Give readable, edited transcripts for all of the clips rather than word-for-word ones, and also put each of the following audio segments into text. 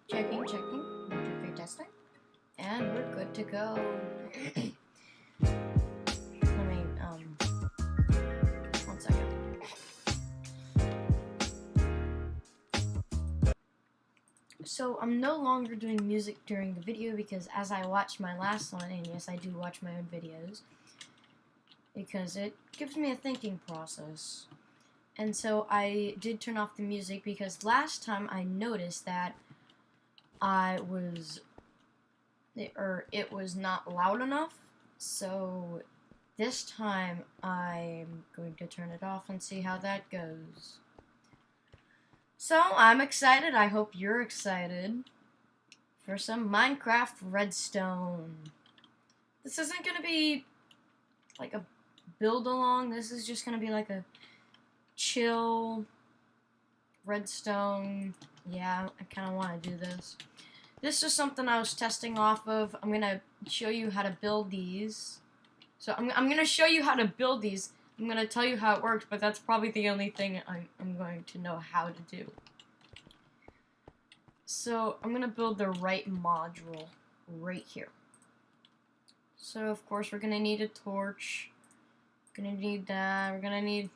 Checking, 1, 2, 3 testing, and we're good to go. Let me, 1 second. So I'm no longer doing music during the video because as I watched my last one, and yes, I do watch my own videos, because it gives me a thinking process. And so I did turn off the music because last time I noticed that it was not loud enough. So this time I'm going to turn it off and see how that goes. So I'm excited. I hope you're excited for some Minecraft Redstone. This isn't going to be like a build along. This is just going to be like a chill Redstone. Yeah, I kind of want to do this. This is something I was testing off of. I'm going to show you how to build these. So I'm going to show you how to build these. I'm going to tell you how it works, but that's probably the only thing I'm going to know how to do. So I'm going to build the right module right here. So of course we're going to need a torch. We're going to need that. We're going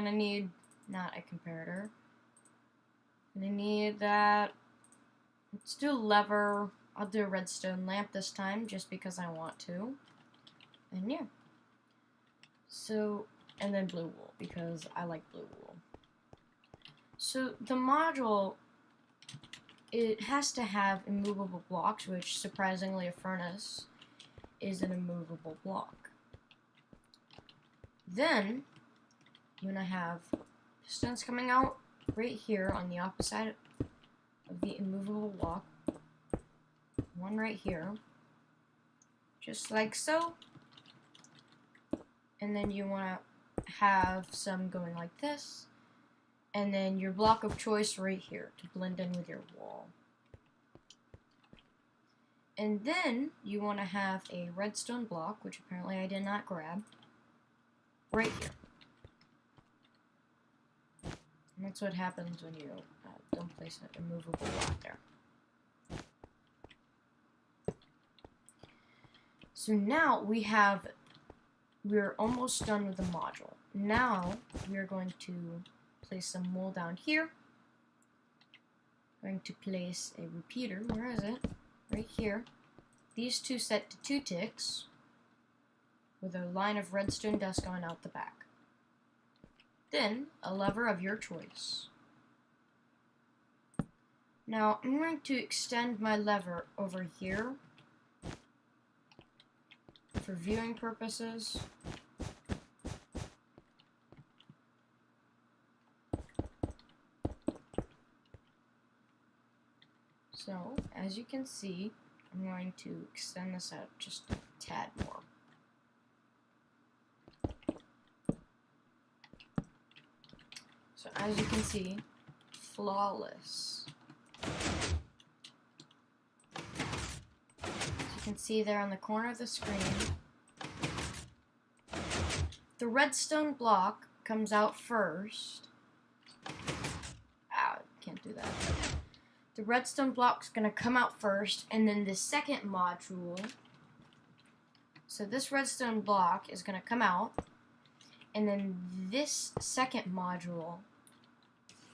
to need not a comparator. We're going to need that. Let's do a lever. I'll do a redstone lamp this time just because I want to. And yeah. So, and then blue wool because I like blue wool. So the module, it has to have immovable blocks, which surprisingly a furnace is an immovable block. Then you're gonna have pistons coming out right here on the opposite of the immovable block. One right here, just like so. And then you want to have some going like this. And then your block of choice right here to blend in with your wall. And then you want to have a redstone block, which apparently I did not grab, right here. And that's what happens when you don't place an immovable block there. So now we're almost done with the module. Now we're going to place some wool down here. Going to place a repeater. Where is it? Right here. These two set to 2 ticks with a line of redstone dust going out the back. Then a lever of your choice. Now I'm going to extend my lever over here for viewing purposes. So, as you can see, I'm going to extend this out just a tad more. So, as you can see, flawless. You can see there on the corner of the screen, the redstone block comes out first. Ow, can't do that. The redstone block's gonna come out first, and then the second module. So this redstone block is gonna come out, and then this second module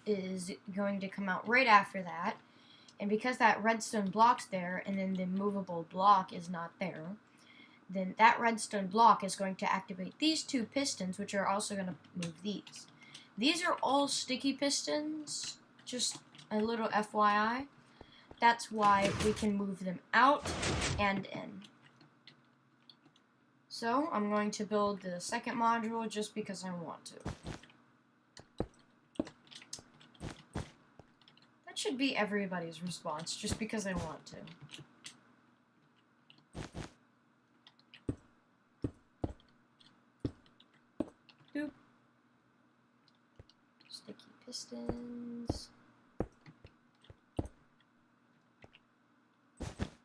is going to come out right after that. And because that redstone block's there, and then the movable block is not there, then that redstone block is going to activate these 2 pistons, which are also going to move these. These are all sticky pistons, just a little FYI. That's why we can move them out and in. So I'm going to build the second module just because I want to. Should be everybody's response, just because I want to. Boop. Sticky pistons.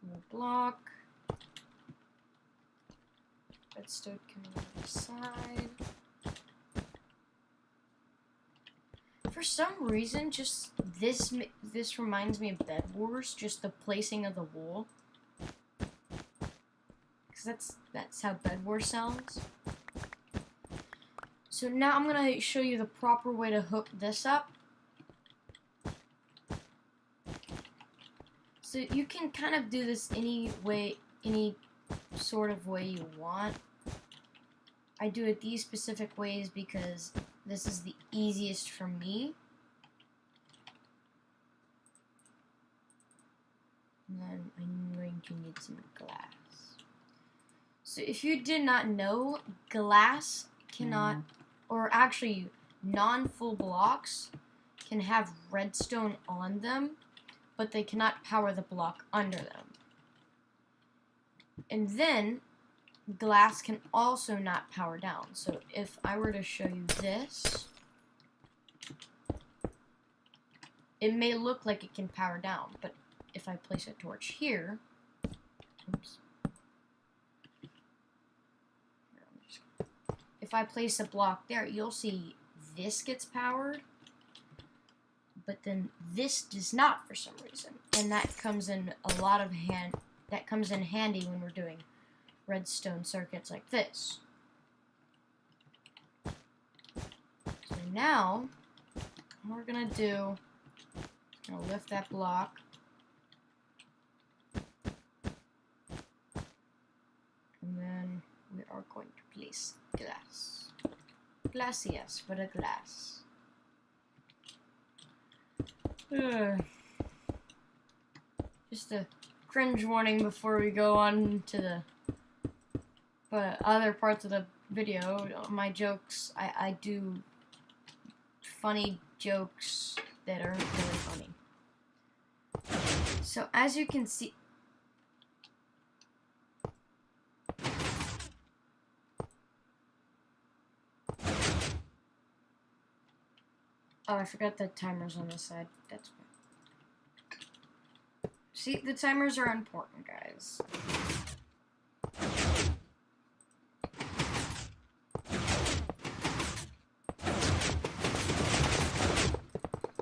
More block. Redstone coming on the side. For some reason, just this reminds me of Bed Wars, just the placing of the wool. Because that's how Bed Wars sounds. So now I'm going to show you the proper way to hook this up. So you can kind of do this any way, any sort of way you want. I do it these specific ways because this is the easiest for me. And then I'm going to need some glass. So if you did not know, glass cannot, or actually non-full blocks can have redstone on them, but they cannot power the block under them. And then glass can also not power down. So if I were to show you this, it may look like it can power down, but if I place a torch here, oops. If I place a block there, you'll see this gets powered, but then this does not for some reason. And that comes in a lot of handy when we're doing redstone circuits like this. So now, what we're gonna do, I'm gonna lift that block. And then we are going to place glass. Glass, yes, for the glass. Just a cringe warning before we go on to the other parts of the video. My jokes, I do funny jokes that are really funny. So as you can see, oh, I forgot the timers on this side. That's fine. See, the timers are important, guys.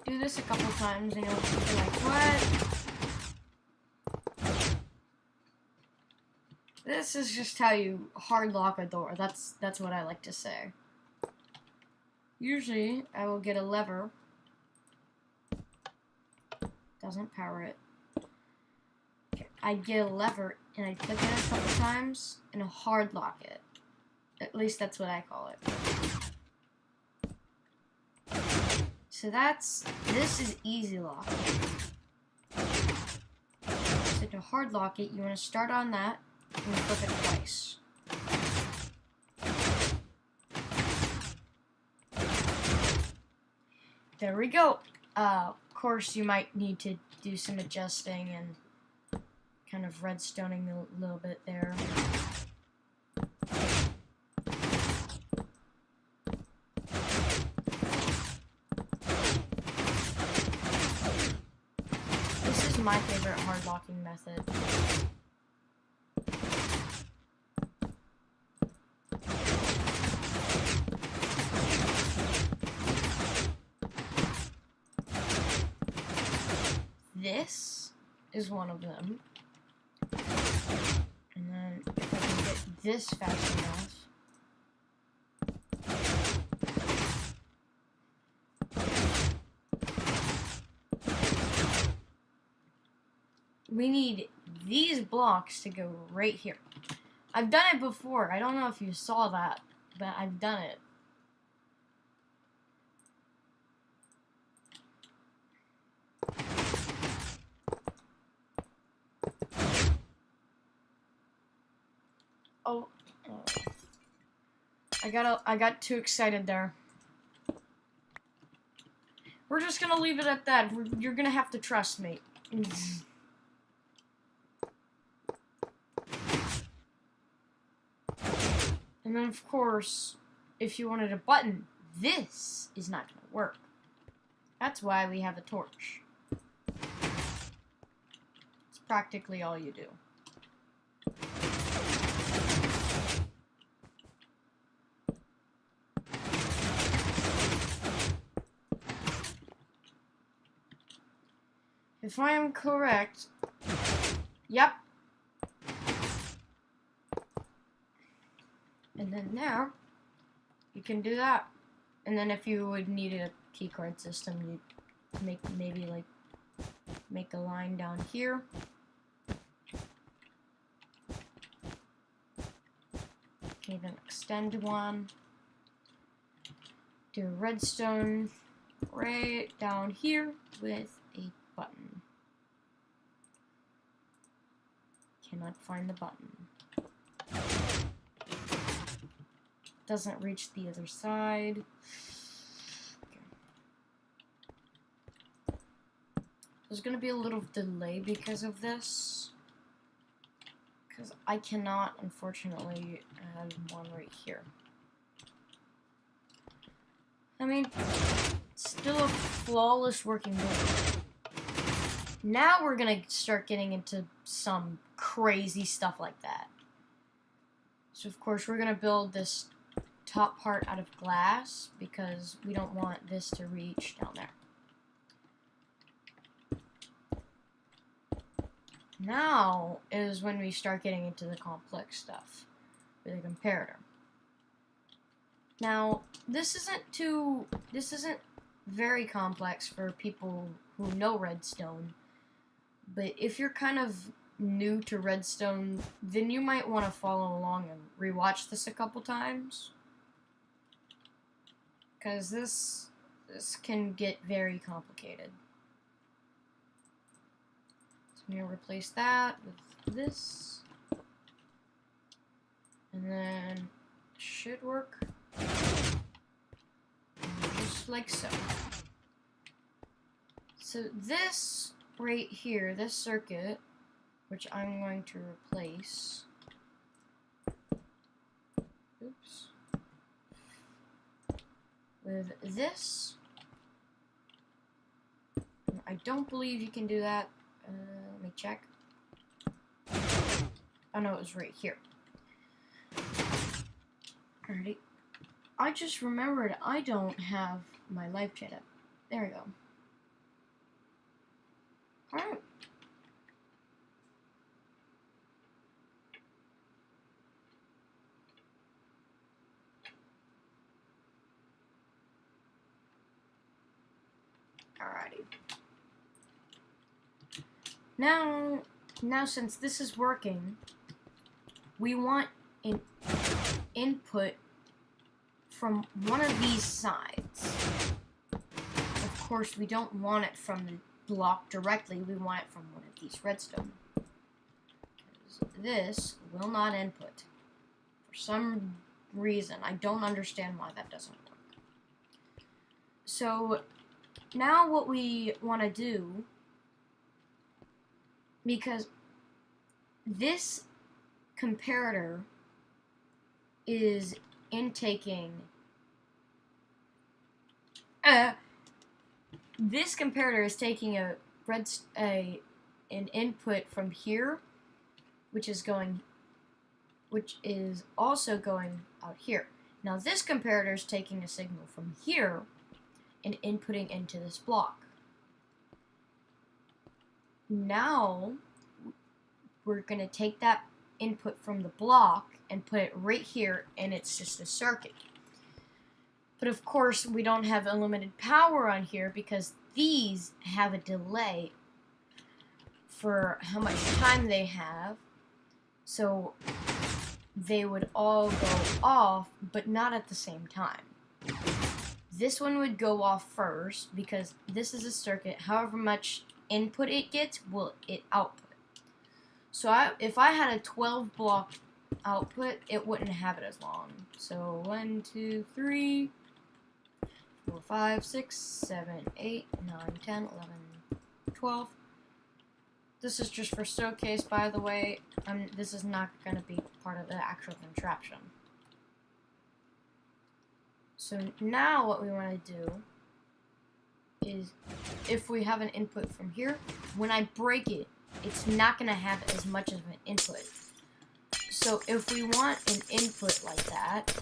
Do this a couple times and you'll be like, what? This is just how you hard lock a door. That's what I like to say. Usually, I will get a lever. Doesn't power it. Okay, I'd get a lever and I'd click it a couple times and hard lock it. At least that's what I call it. So this is easy lock. So to hard lock it, you want to start on that and flip it twice. There we go. Of course, you might need to do some adjusting and kind of redstoning a little bit there. This is my favorite hard locking method. This is one of them. And then if I can get this fast enough. We need these blocks to go right here. I've done it before. I don't know if you saw that, but I've done it. Oh, I got too excited there. We're just gonna leave it at that. You're gonna have to trust me. And then, of course, if you wanted a button, this is not gonna work. That's why we have a torch. It's practically all you do. If I am correct, yep. And then now, you can do that. And then if you would need a keycard system, you'd make maybe like Make a line down here. Okay, then extend one. Do a redstone right down here with a button. Cannot find the button. Doesn't reach the other side. Okay. There's gonna be a little delay because of this. Because I cannot, unfortunately, add one right here. I mean, it's still a flawless working build. Now we're gonna start getting into some crazy stuff like that. So of course we're gonna build this top part out of glass because we don't want this to reach down there. Now is when we start getting into the complex stuff with a comparator. Now, this isn't very complex for people who know Redstone, but if you're kind of new to Redstone, then you might want to follow along and rewatch this a couple times, because this can get very complicated. So I'm going to replace that with this, and then it should work. Just like so. So this right here, this circuit, which I'm going to replace. Oops. With this. I don't believe you can do that. Let me check. Oh no, it was right here. Alrighty. I just remembered I don't have my live chat up. There we go. Alright. Alrighty. Now since this is working, we want an input from one of these sides. Of course, we don't want it from the block directly, we want it from one of these redstone. This will not input. For some reason, I don't understand why that doesn't work. So, now what we want to do, because this comparator is intaking this comparator is taking an input from here, which is also going out here. Now this comparator is taking a signal from here and inputting into this block. Now we're going to take that input from the block and put it right here, and it's just a circuit. But of course, we don't have unlimited power on here because these have a delay for how much time they have. So they would all go off, but not at the same time. This one would go off first because this is a circuit. However much input it gets, will it output. So if I had a 12 block output, it wouldn't have it as long. So 1, 2, 3, 4, 5, 6, 7, 8, 9, 10, 11, 12. This is just for showcase, by the way. This is not going to be part of the actual contraption. So now what we want to do is, if we have an input from here, when I break it, it's not going to have as much of an input. So if we want an input like that,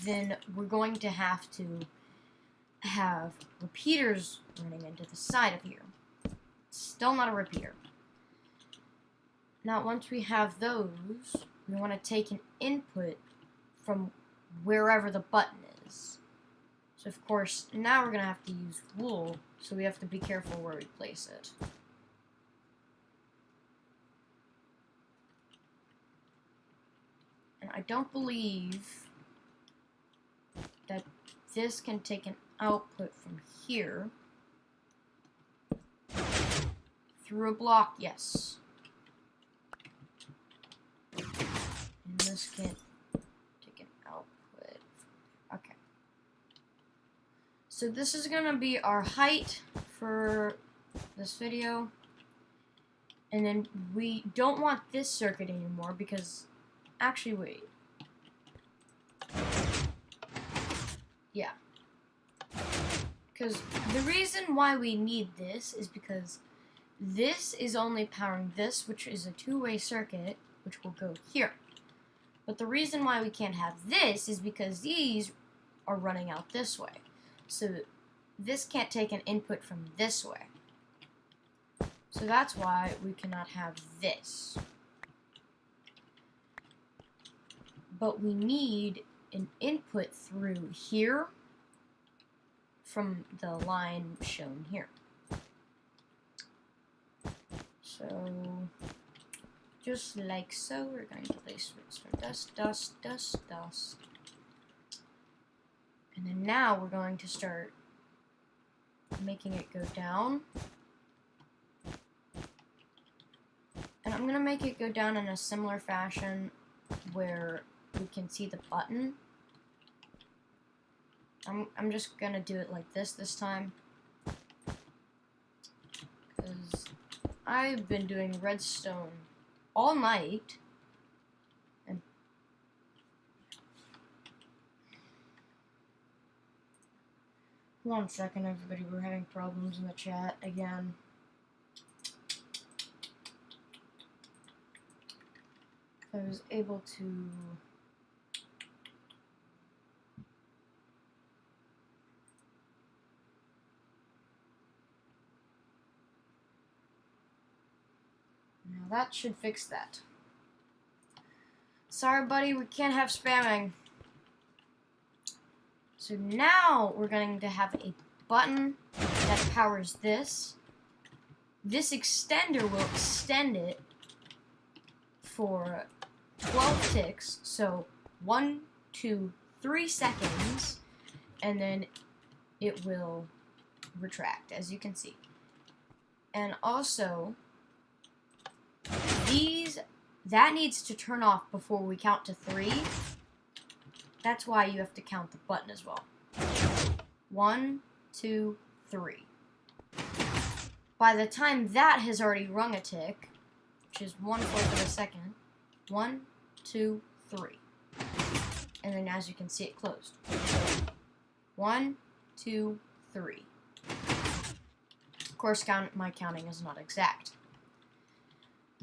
then we're going to have repeaters running into the side of here. Still not a repeater. Now once we have those, we want to take an input from wherever the button is. So of course, now we're going to have to use wool So we have to be careful where we place it. And I don't believe that this can take an output from here through a block, yes. And this can't take an output. Okay. So this is gonna be our height for this video. And then we don't want this circuit anymore because, actually wait. Yeah. Because the reason why we need this is because this is only powering this, which is a two-way circuit, which will go here. But the reason why we can't have this is because these are running out this way. So this can't take an input from this way. So that's why we cannot have this. But we need an input through here from the line shown here. So, just like so, we're going to place redstone dust, dust, dust, dust. And then now we're going to start making it go down. And I'm going to make it go down in a similar fashion where we can see the button. I'm just going to do it like this time. Because I've been doing redstone all night. And one second, everybody, we're having problems in the chat again. I was able to now that should fix that. Sorry, buddy, we can't have spamming. So now we're going to have a button that powers this. This extender will extend it for 12 ticks, so 1, 2, 3 seconds, and then it will retract, as you can see. And also, that needs to turn off before we count to 3. That's why you have to count the button as well. 1, 2, 3. By the time that has already rung a tick, which is 1/4 of a second, 1, 2, 3. And then as you can see, it closed. 1, 2, 3. Of course, my counting is not exact.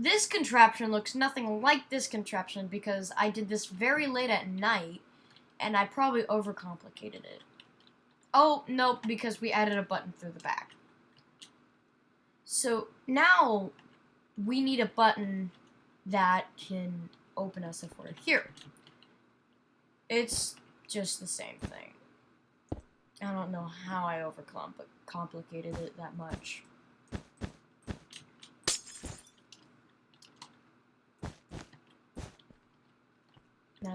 This contraption looks nothing like this contraption because I did this very late at night and I probably overcomplicated it. Oh, no, because we added a button through the back. So now we need a button that can open us if we're here. It's just the same thing. I don't know how I overcomplicated it that much.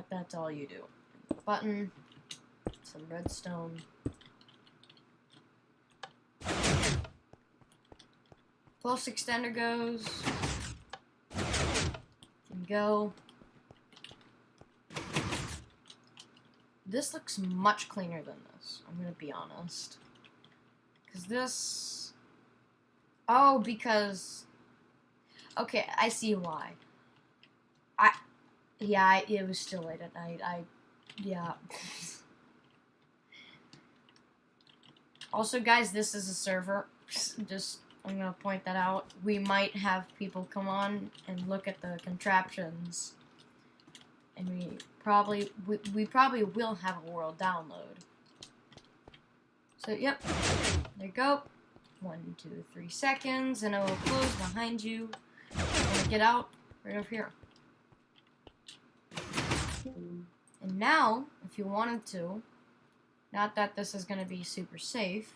That's all you do. Button, some redstone. Pulse extender goes. Can go. This looks much cleaner than this, I'm gonna be honest. Because this... Oh, because... Okay, I see why. Yeah, it was still late at night. Yeah. Also, guys, this is a server. Just, I'm gonna point that out. We might have people come on and look at the contraptions. And we probably will have a world download. So, yep. There you go. 1, 2, 3 seconds, and it will close behind you. And get out right over here. And now, if you wanted to, not that this is going to be super safe,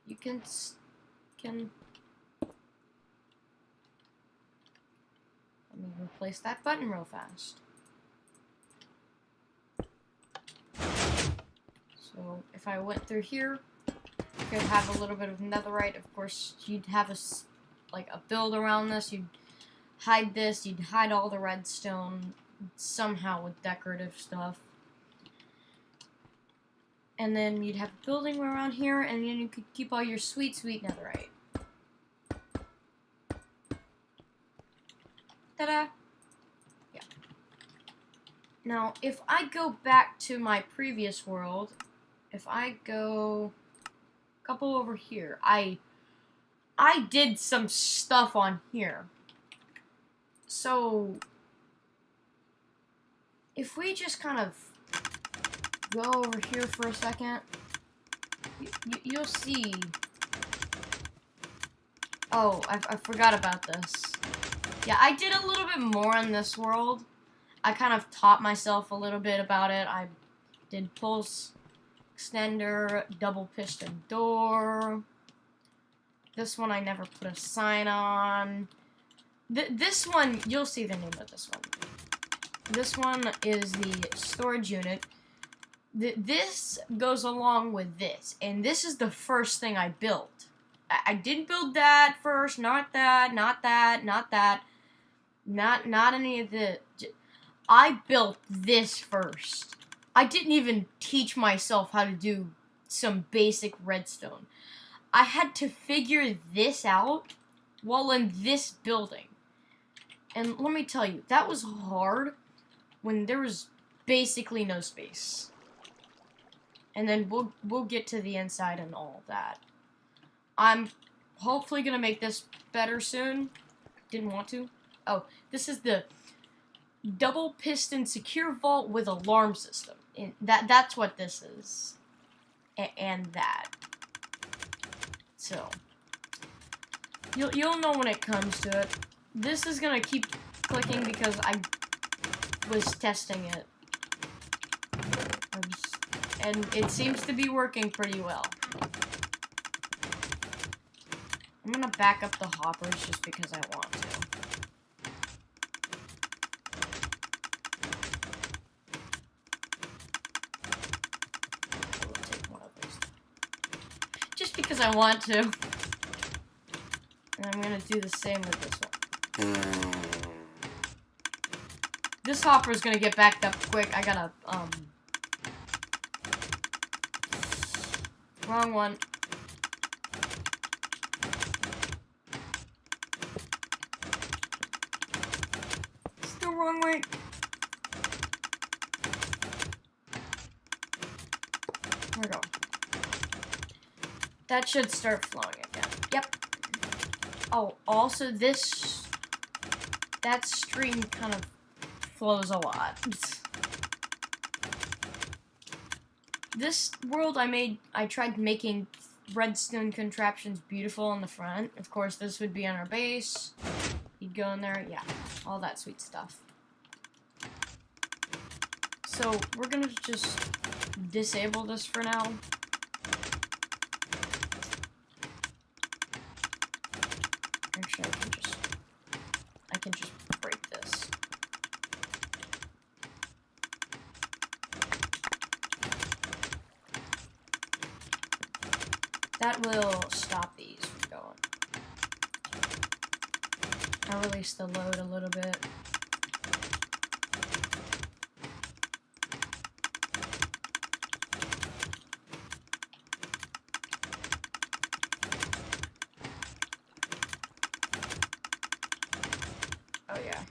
you can let me replace that button real fast. So if I went through here, you could have a little bit of netherite. Of course, you'd have a build around this. You'd hide this. You'd hide all the redstone somehow with decorative stuff. And then you'd have a building around here, and then you could keep all your sweet, sweet netherite. Ta-da! Yeah. Now, if I go back to my previous world, if I go a couple over here, I did some stuff on here. So, if we just kind of go over here for a second, you'll see. Oh, I forgot about this. Yeah, I did a little bit more in this world. I kind of taught myself a little bit about it. I did pulse extender, double piston door. This one I never put a sign on. This one, you'll see the name of this one. This one is the storage unit. This goes along with this, and this is the first thing I built. I didn't build that first, not that, not that, not that, not any of the. I built this first. I didn't even teach myself how to do some basic redstone. I had to figure this out while in this building. And let me tell you, that was hard when there was basically no space. And then we'll get to the inside and all of that. I'm hopefully gonna make this better soon. Didn't want to. Oh, this is the double piston secure vault with alarm system. And that's what this is. And that. So you'll know when it comes to it. This is gonna keep clicking because I was testing it. And it seems to be working pretty well. I'm gonna back up the hoppers just because I want to. We'll take one of those. Just because I want to. And I'm gonna do the same with this one. This hopper is gonna get backed up quick. I gotta, wrong one. Still wrong way. There we go. That should start flowing again. Yep. Oh, also that stream kind of flows a lot. This world I tried making redstone contraptions beautiful on the front. Of course, this would be on our base. You'd go in there, yeah, all that sweet stuff. So, we're gonna just disable this for now. Actually, I can just break this. That will stop these from going. I'll release the load a little bit. Oh yeah.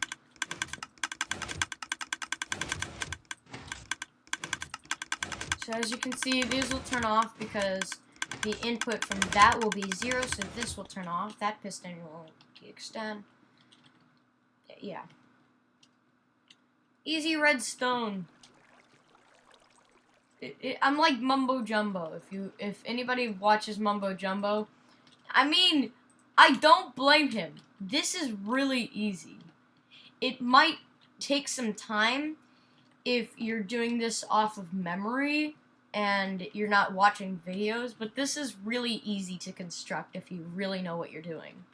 So as you can see, these will turn off because the input from that will be 0, so this will turn off. That piston will extend. Yeah. Easy redstone. I'm like Mumbo Jumbo. If anybody watches Mumbo Jumbo, I mean, I don't blame him. This is really easy. It might take some time if you're doing this off of memory, and you're not watching videos, but this is really easy to construct if you really know what you're doing.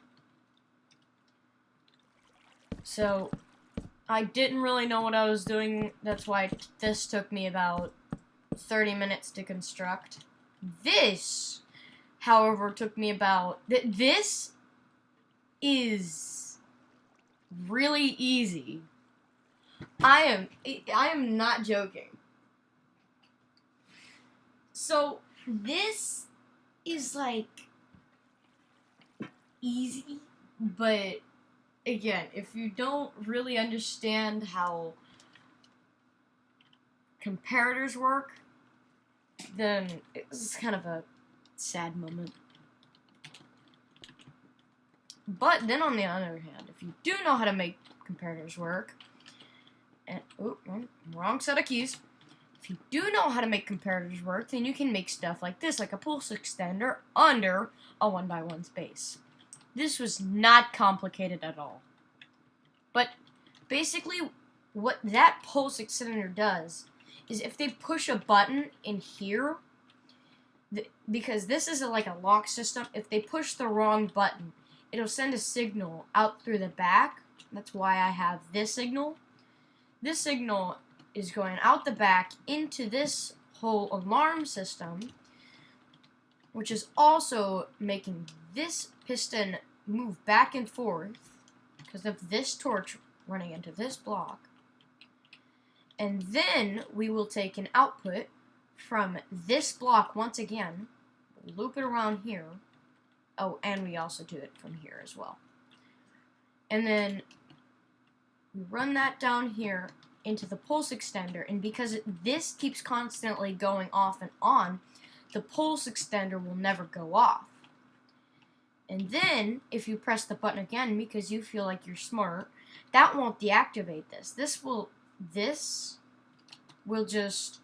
So, I didn't really know what I was doing, that's why this took me about 30 minutes to construct. This, however, took me about... This is really easy. I am not joking. So, this is, like, easy, but, again, if you don't really understand how comparators work, then it's kind of a sad moment. But then, on the other hand, if you do know how to make comparators work, and, wrong set of keys. If you do know how to make comparators work, then you can make stuff like this, like a pulse extender under a 1x1 space. This was not complicated at all. But basically, what that pulse extender does is if they push a button in here, because this is like a lock system, if they push the wrong button, it'll send a signal out through the back. That's why I have this signal. This signal is going out the back into this whole alarm system, which is also making this piston move back and forth because of this torch running into this block. And then we will take an output from this block once again, loop it around here. Oh, and we also do it from here as well. And then we run that down here into the pulse extender, and because this keeps constantly going off and on, the pulse extender will never go off. And then, if you press the button again because you feel like you're smart, that won't deactivate this. This will just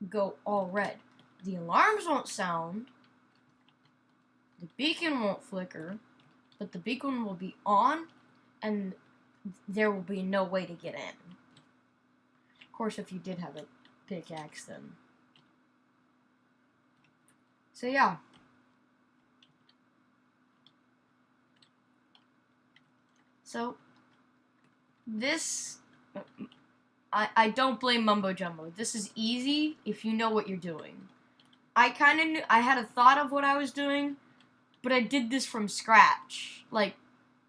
go all red. The alarms won't sound, the beacon won't flicker, but the beacon will be on, and there will be no way to get in. Of course, if you did have a pickaxe, then. So, yeah. So, this, I don't blame Mumbo Jumbo. This is easy if you know what you're doing. I kind of knew, I had a thought of what I was doing, but I did this from scratch. Like,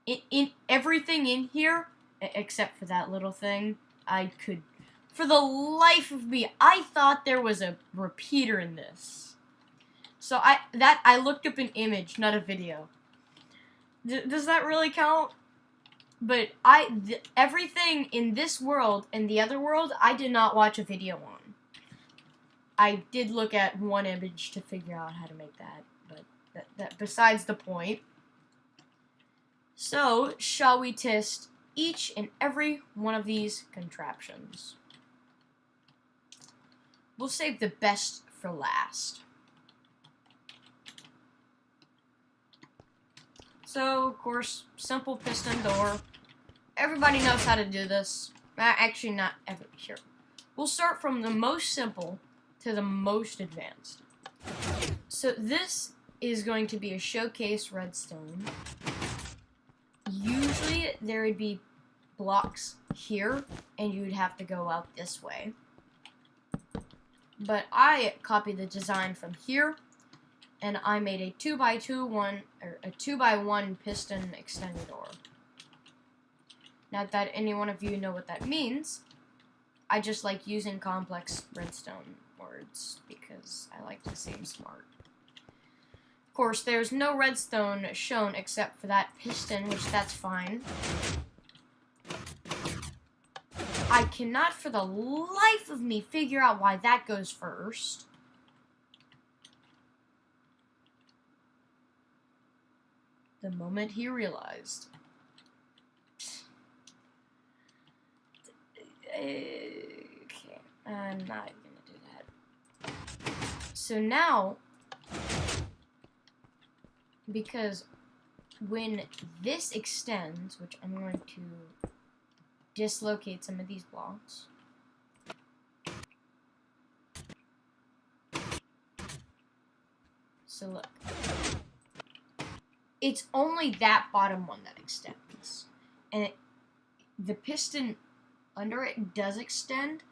in everything in here, except for that little thing, I could, for the life of me, I thought there was a repeater in this. So I looked up an image, not a video. Does that really count? But everything in this world and the other world, I did not watch a video on. I did look at one image to figure out how to make that, but that besides the point. So, shall we test each and every one of these contraptions? We'll save the best for last. So, of course, simple piston door. Everybody knows how to do this. Actually, not ever. Here. We'll start from the most simple to the most advanced. So, this is going to be a showcase redstone. Usually, there would be blocks here, and you'd have to go out this way. But I copied the design from here, and I made a 2x1 piston extended door. Not that any one of you know what that means. I just like using complex redstone words because I like to seem smart. Of course, there's no redstone shown except for that piston, which that's fine. I cannot for the life of me figure out why that goes first. The moment he realized. Okay, I'm not gonna do that. So now, because when this extends, which I'm going to dislocate some of these blocks. So look. It's only that bottom one that extends. And the piston under it does extend,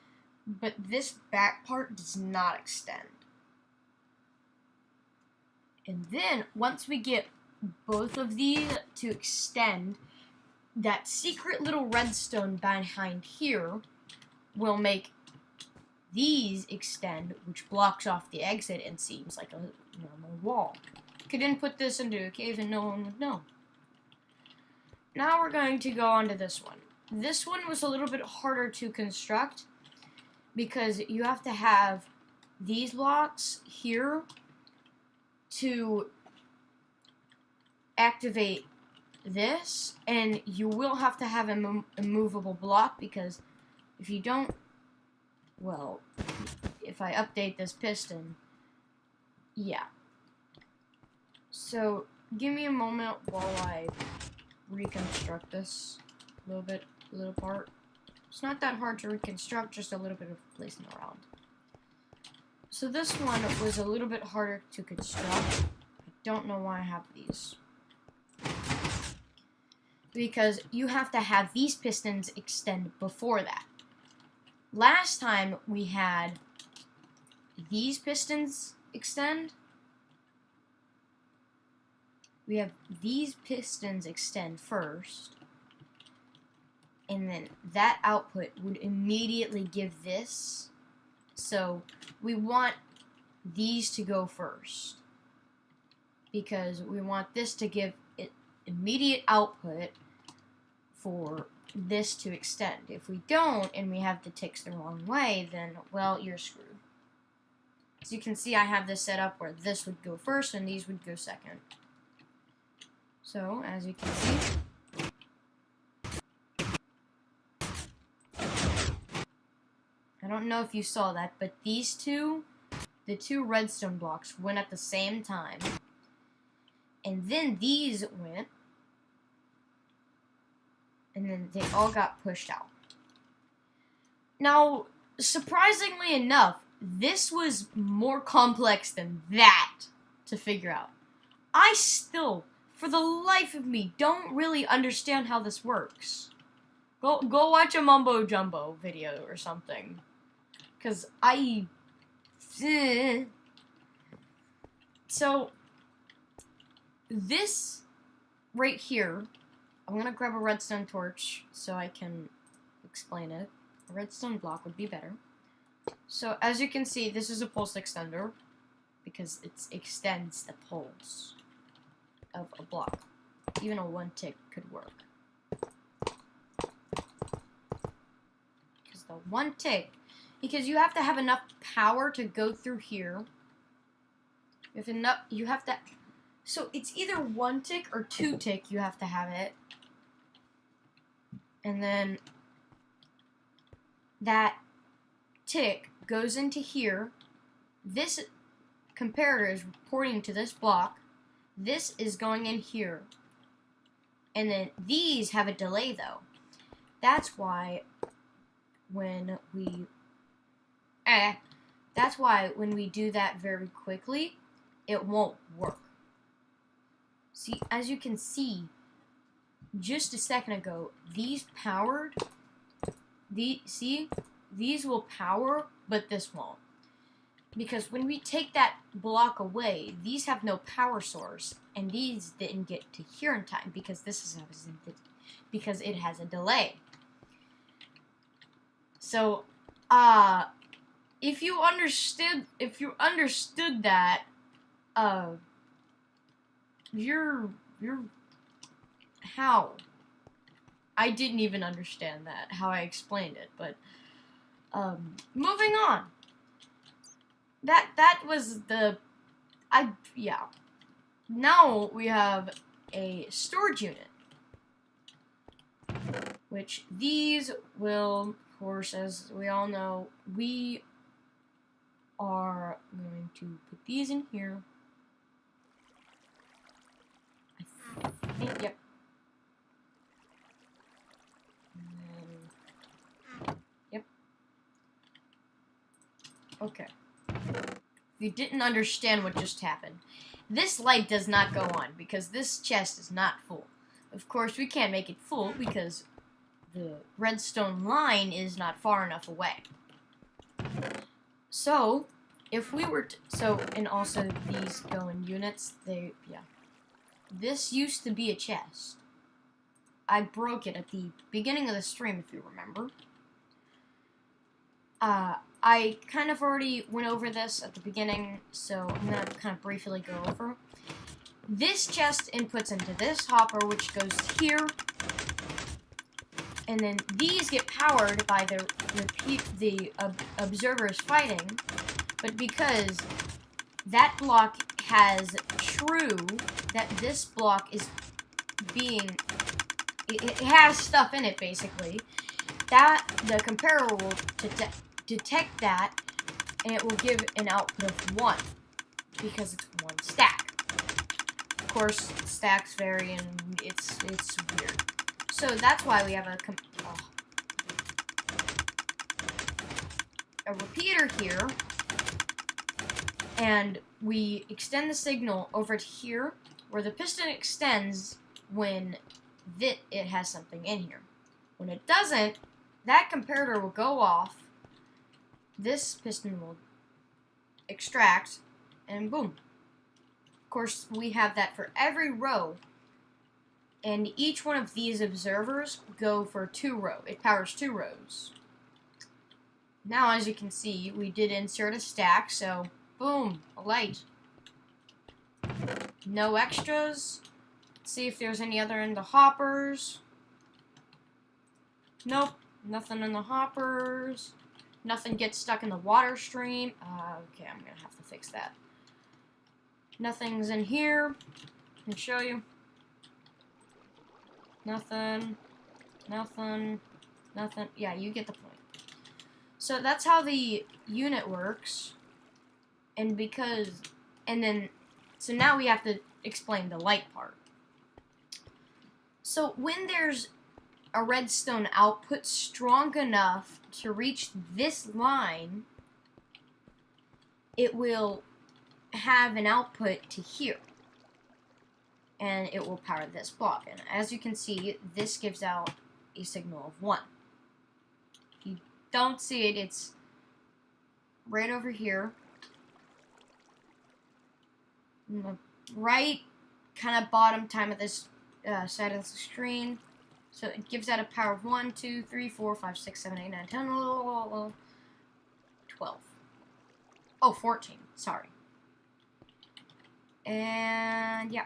but this back part does not extend. And then, once we get both of these to extend, that secret little redstone behind here will make these extend, which blocks off the exit and seems like a normal wall. Could input this into a cave and no one would know. Now we're going to go on to this one. This one was a little bit harder to construct because you have to have these blocks here to activate this, and you will have to have a movable block, because if you don't, well, if I update this piston, yeah. So, give me a moment while I reconstruct this little part. It's not that hard to reconstruct, just a little bit of placing around. So this one was a little bit harder to construct. I don't know why I have these. Because you have to have these pistons extend before that. Last time we had these pistons extend. We have these pistons extend first. And then that output would immediately give this. So we want these to go first. Because we want this to give it immediate output for this to extend. If we don't, and we have the ticks the wrong way, then, well, you're screwed. As you can see, I have this set up where this would go first and these would go second. So, as you can see, I don't know if you saw that, but these two, the two redstone blocks, went at the same time. And then these went, and then they all got pushed out. Now, surprisingly enough, this was more complex than that to figure out. I still, for the life of me, don't really understand how this works. Go watch a Mumbo Jumbo video or something. Because So, this right here, I'm going to grab a redstone torch so I can explain it. A redstone block would be better. So, as you can see, this is a pulse extender because it extends the pulse of a block. Even a 1 tick could work. Because the 1 tick, because you have to have enough power to go through here. You have to, so it's either 1 tick or 2 tick you have to have it. And then that tick goes into here. This comparator is reporting to this block. This is going in here. And then these have a delay though. That's why when we do that very quickly, it won't work. See, as you can see, just a second ago, these powered. These will power, but this won't. Because when we take that block away, these have no power source, and these didn't get to here in time because because it has a delay. So, if you understood that, you're how? I didn't even understand that, how I explained it, but, moving on. That was yeah. Now we have a storage unit, which these will, of course, as we all know, we are going to put these in here. I think, yep. Yep. Okay. you didn't understand what just happened, this light does not go on because this chest is not full. Of course, we can't make it full because the redstone line is not far enough away. So, if we were to, and also these go in units, this used to be a chest. I broke it at the beginning of the stream, if you remember. I kind of already went over this at the beginning, so I'm going to kind of briefly go over. This chest inputs into this hopper, which goes here, and then these get powered by the observers fighting, but because that block has true, that this block is being, it has stuff in it, basically, that the comparator will detect that, and it will give an output of 1, because it's 1 stack. Of course, stacks vary, and it's weird. So that's why we have a repeater here, and we extend the signal over to here, where the piston extends when it has something in here. When it doesn't, that comparator will go off, this piston will extract, and boom. Of course, we have that for every row, and each one of these observers go for 2 rows. It powers 2 rows. Now, as you can see, we did insert a stack, so boom, a light. No extras. Let's see if there's any other in the hoppers. Nope, nothing in the hoppers. Nothing gets stuck in the water stream. Okay, I'm gonna have to fix that. Nothing's in here. I can show you. Nothing. Nothing. Nothing. Yeah, you get the point. So that's how the unit works. And so now we have to explain the light part. So when there's a redstone output strong enough to reach this line, it will have an output to here. And it will power this block. And as you can see, this gives out a signal of 1. If you don't see it, it's right over here. In the right kind of bottom time of this side of the screen. So it gives out a power of 1, 2, 3, 4, 5, 6, 7, 8, 9, 10, 12. Oh, 14. Sorry. And yeah.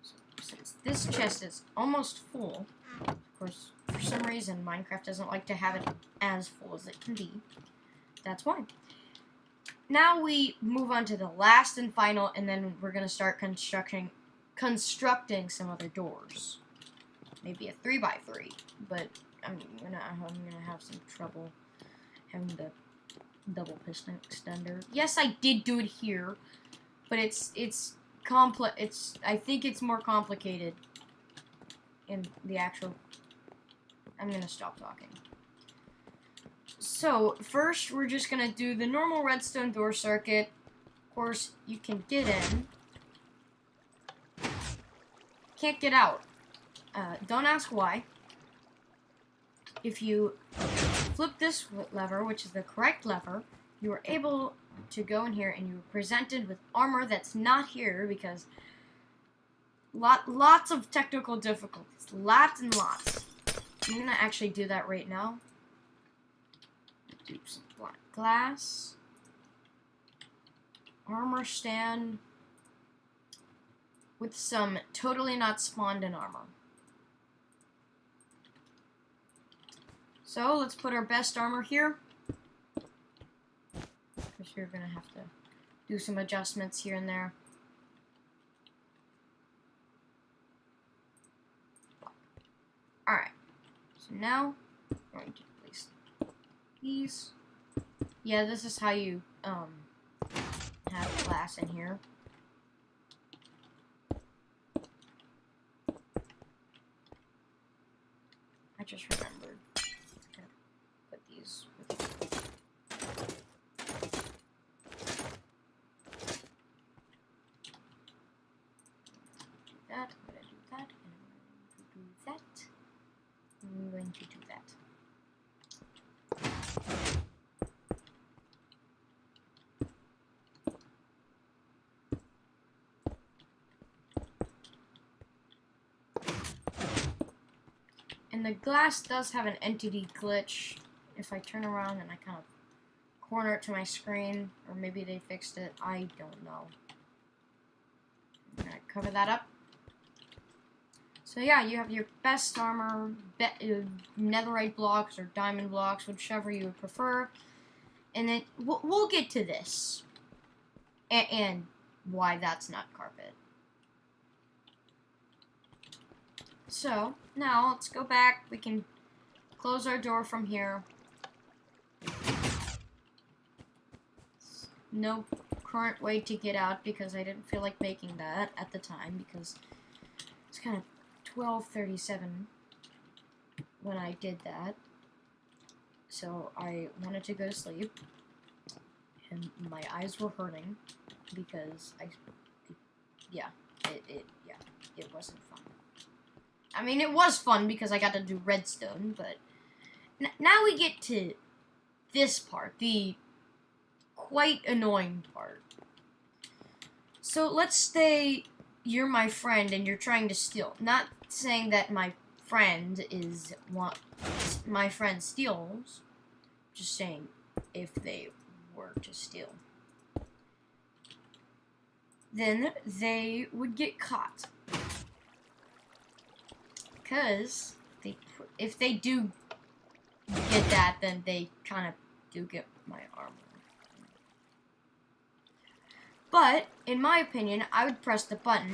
So since this chest is almost full, of course, for some reason, Minecraft doesn't like to have it as full as it can be. That's why. Now we move on to the last and final, and then we're going to start constructing some other doors. Maybe a 3x3, but I'm gonna have some trouble having the double piston extender. Yes, I did do it here, but it's complex. I think it's more complicated in the actual. I'm gonna stop talking. So first, we're just gonna do the normal redstone door circuit. Of course, you can get in. Can't get out. Don't ask why. If you flip this lever, which is the correct lever, you are able to go in here and you're presented with armor that's not here because lots of technical difficulties. Lots and lots. I'm going to actually do that right now. Do some black glass. Armor stand. With some totally not spawned in armor. So let's put our best armor here. Because you're going to have to do some adjustments here and there. Alright. So now, we're going to place these. Yeah, this is how you have glass in here. I just remembered to put these with And the glass does have an entity glitch. If I turn around and I kind of corner it to my screen, or maybe they fixed it, I don't know. I'm gonna cover that up. So yeah, you have your best armor, netherite blocks or diamond blocks, whichever you would prefer. And then we'll get to this and why that's not carpet. So now let's go back. We can close our door from here. No current way to get out because I didn't feel like making that at the time because it's kind of 12:37 when I did that. So I wanted to go to sleep and my eyes were hurting because it wasn't fun. I mean, it was fun because I got to do redstone, but now we get to this part, the quite annoying part. So let's say you're my friend and you're trying to steal. Not saying that my friend is what my friend steals, just saying if they were to steal. Then they would get caught. Because if they do get that, then they kind of do get my armor. But, in my opinion, I would press the button,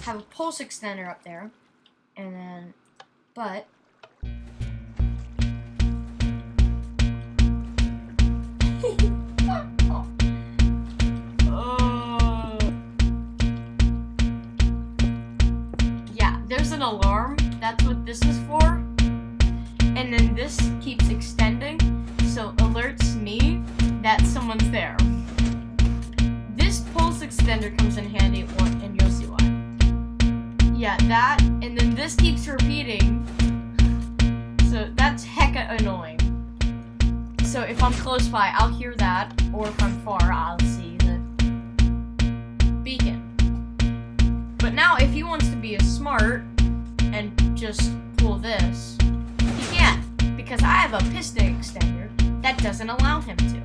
have a pulse extender up there, and then, but, yeah, there's an alarm, that's what this is for, and then this keeps extending, so alerts me that someone's there. Pulse extender comes in handy and you'll see why. Yeah, that, and then this keeps repeating, so that's hecka annoying. So if I'm close by, I'll hear that, or if I'm far, I'll see the beacon. But now, if he wants to be smart and just pull this, he can't, because I have a piston extender that doesn't allow him to.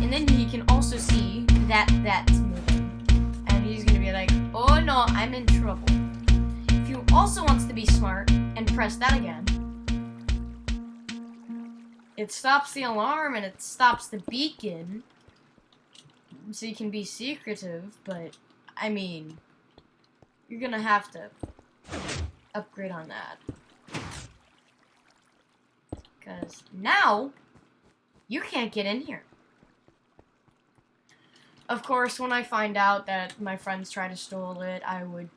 And then he can also see that that's moving. And he's gonna be like, oh no, I'm in trouble. If he also wants to be smart and press that again, it stops the alarm and it stops the beacon. So you can be secretive, but I mean, you're gonna have to upgrade on that. Because now, you can't get in here. Of course, when I find out that my friends try to steal it, I would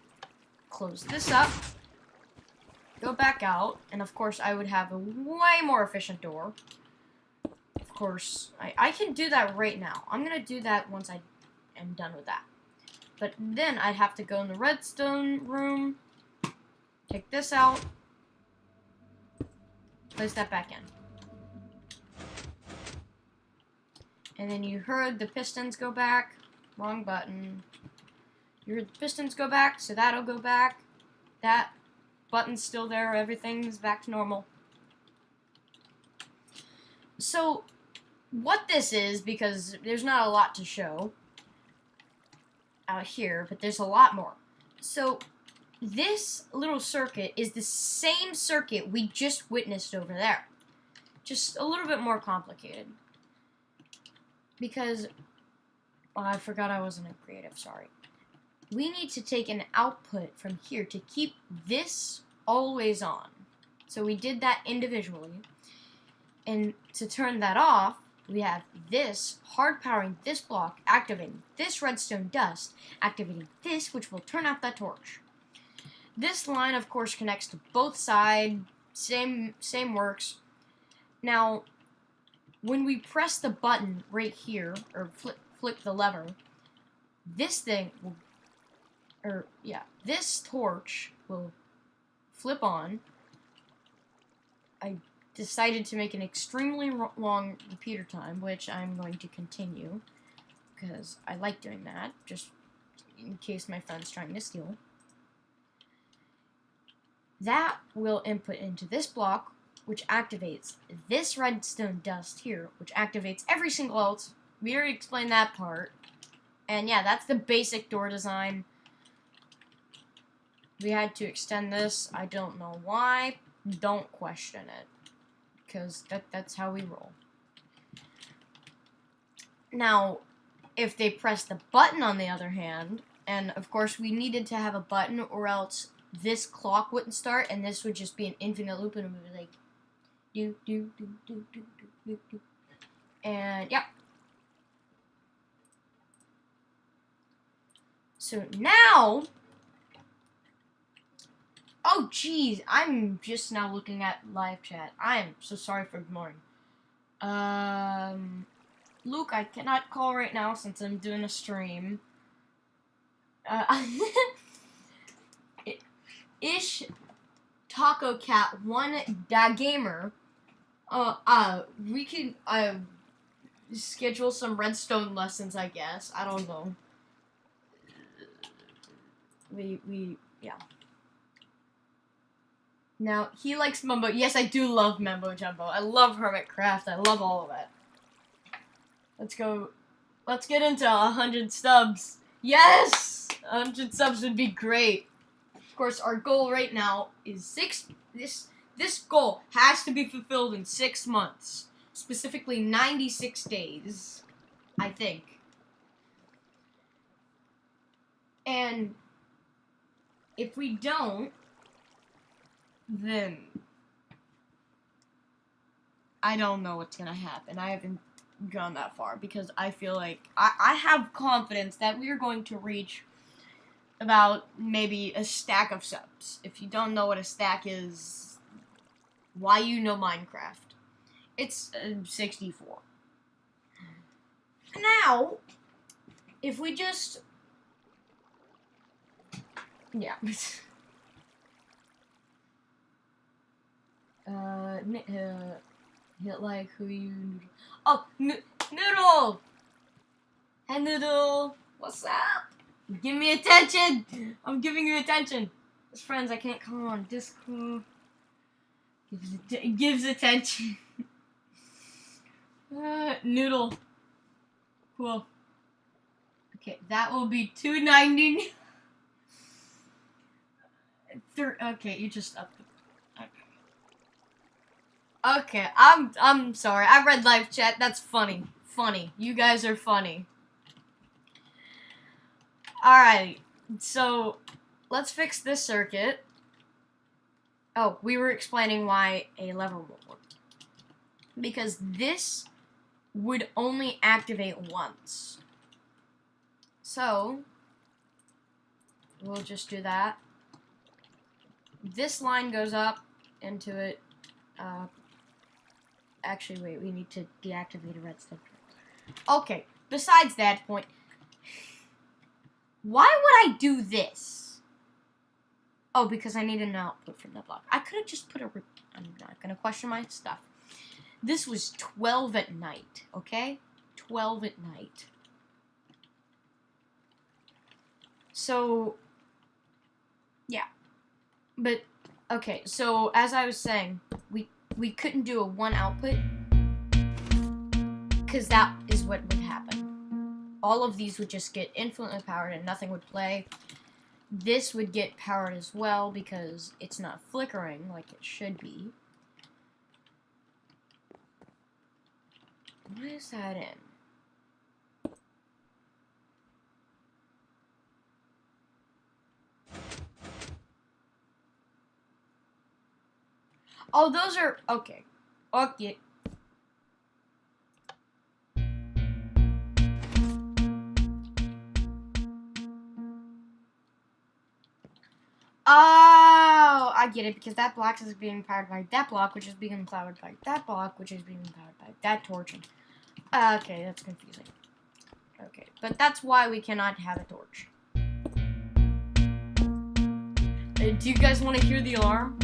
close this up, go back out, and of course I would have a way more efficient door. Of course, I can do that right now. I'm going to do that once I am done with that. But then I'd have to go in the redstone room, take this out, place that back in. And then you heard the pistons go back. Wrong button. You heard the pistons go back, so that'll go back. That button's still there. Everything's back to normal. So, what this is, because there's not a lot to show out here, but there's a lot more. So, this little circuit is the same circuit we just witnessed over there. Just a little bit more complicated. Because, I forgot I wasn't a creative, sorry. We need to take an output from here to keep this always on. So we did that individually. And to turn that off, we have this hard powering this block, activating this redstone dust, activating this, which will turn off that torch. This line, of course, connects to both sides, same works. Now, when we press the button right here, or flick the lever, this thing will, this torch will flip on. I decided to make an extremely long repeater time, which I'm going to continue, because I like doing that, just in case my friend's trying to steal. that will input into this block, which activates this redstone dust here, which activates every single else. We already explained that part. And yeah, that's the basic door design. We had to extend this. I don't know why. Don't question it. Because that's how we roll. Now, if they press the button on the other hand, and of course we needed to have a button or else this clock wouldn't start and this would just be an infinite loop and it would be like do do do do do do do do. And yep. So now, oh geez, I'm just now looking at live chat. I am so sorry for ignoring. Luke, I cannot call right now since I'm doing a stream. Ish Taco Cat 1 Da Gamer. We can schedule some redstone lessons, I guess. I don't know. Yeah. Now, he likes Mumbo. Yes, I do love Mumbo Jumbo. I love Hermitcraft. I love all of it. Let's go. Let's get into 100 subs. Yes! 100 subs would be great. Of course, our goal right now is 6. This goal has to be fulfilled in 6 months. Specifically 96 days, I think. And if we don't, then I don't know what's gonna happen. I haven't gone that far because I feel like I have confidence that we are going to reach about maybe a stack of subs. If you don't know what a stack is, why you know Minecraft? It's 64. Now, if we just yeah. Hit like who you noodle. Oh, Noodle! Hey, Noodle! What's up? Give me attention! I'm giving you attention. As friends, I can't come on Discord. Gives attention. Noodle. Cool. Okay, that will be $2.90. Okay, you just upped it. Okay, I'm sorry. I read live chat. That's funny. Funny. You guys are funny. Alright, so let's fix this circuit. Oh, we were explaining why a lever won't work. Because this would only activate once. So, we'll just do that. This line goes up into it. Actually, wait, we need to deactivate a redstone. Okay, besides that point, why would I do this? Oh, because I need an output from that block. I could have just put a... I'm not going to question my stuff. This was 12 at night, okay? 12 at night. So, yeah. But, okay, so as I was saying, we couldn't do a one output because that is what would happen. All of these would just get infinitely powered and nothing would play. This would get powered as well because it's not flickering like it should be. What is that in? Oh, those are... Okay. Okay. Oh, I get it, because that block is being powered by that block, which is being powered by that block, which is being powered by that torch. Okay, that's confusing. Okay, but that's why we cannot have a torch. Do you guys want to hear the alarm?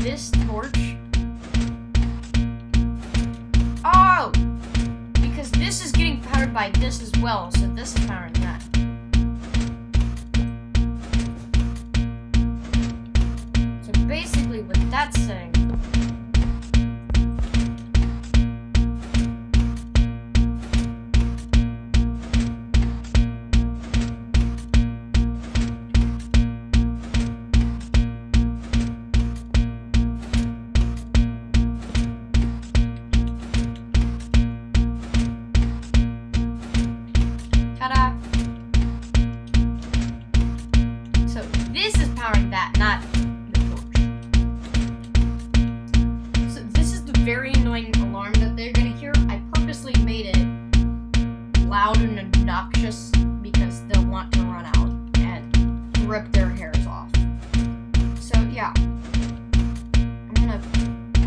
This torch powered by this as well, so this is powering that. So basically what that's saying, ta-da! So this is powering that, not the torch. So this is the very annoying alarm that they're gonna hear. I purposely made it loud and obnoxious because they'll want to run out and rip their hairs off. So yeah, I'm gonna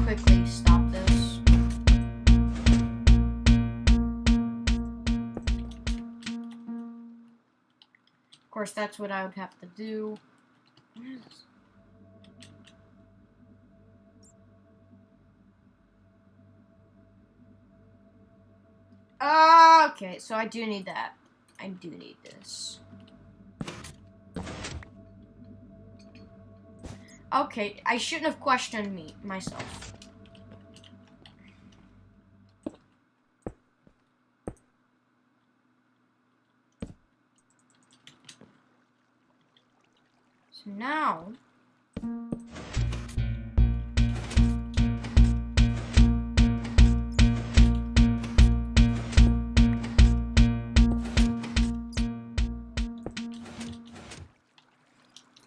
quickly stop this. Of course, that's what I would have to do. What is this? Okay, so I do need that. I do need this. Okay, I shouldn't have questioned myself. So now,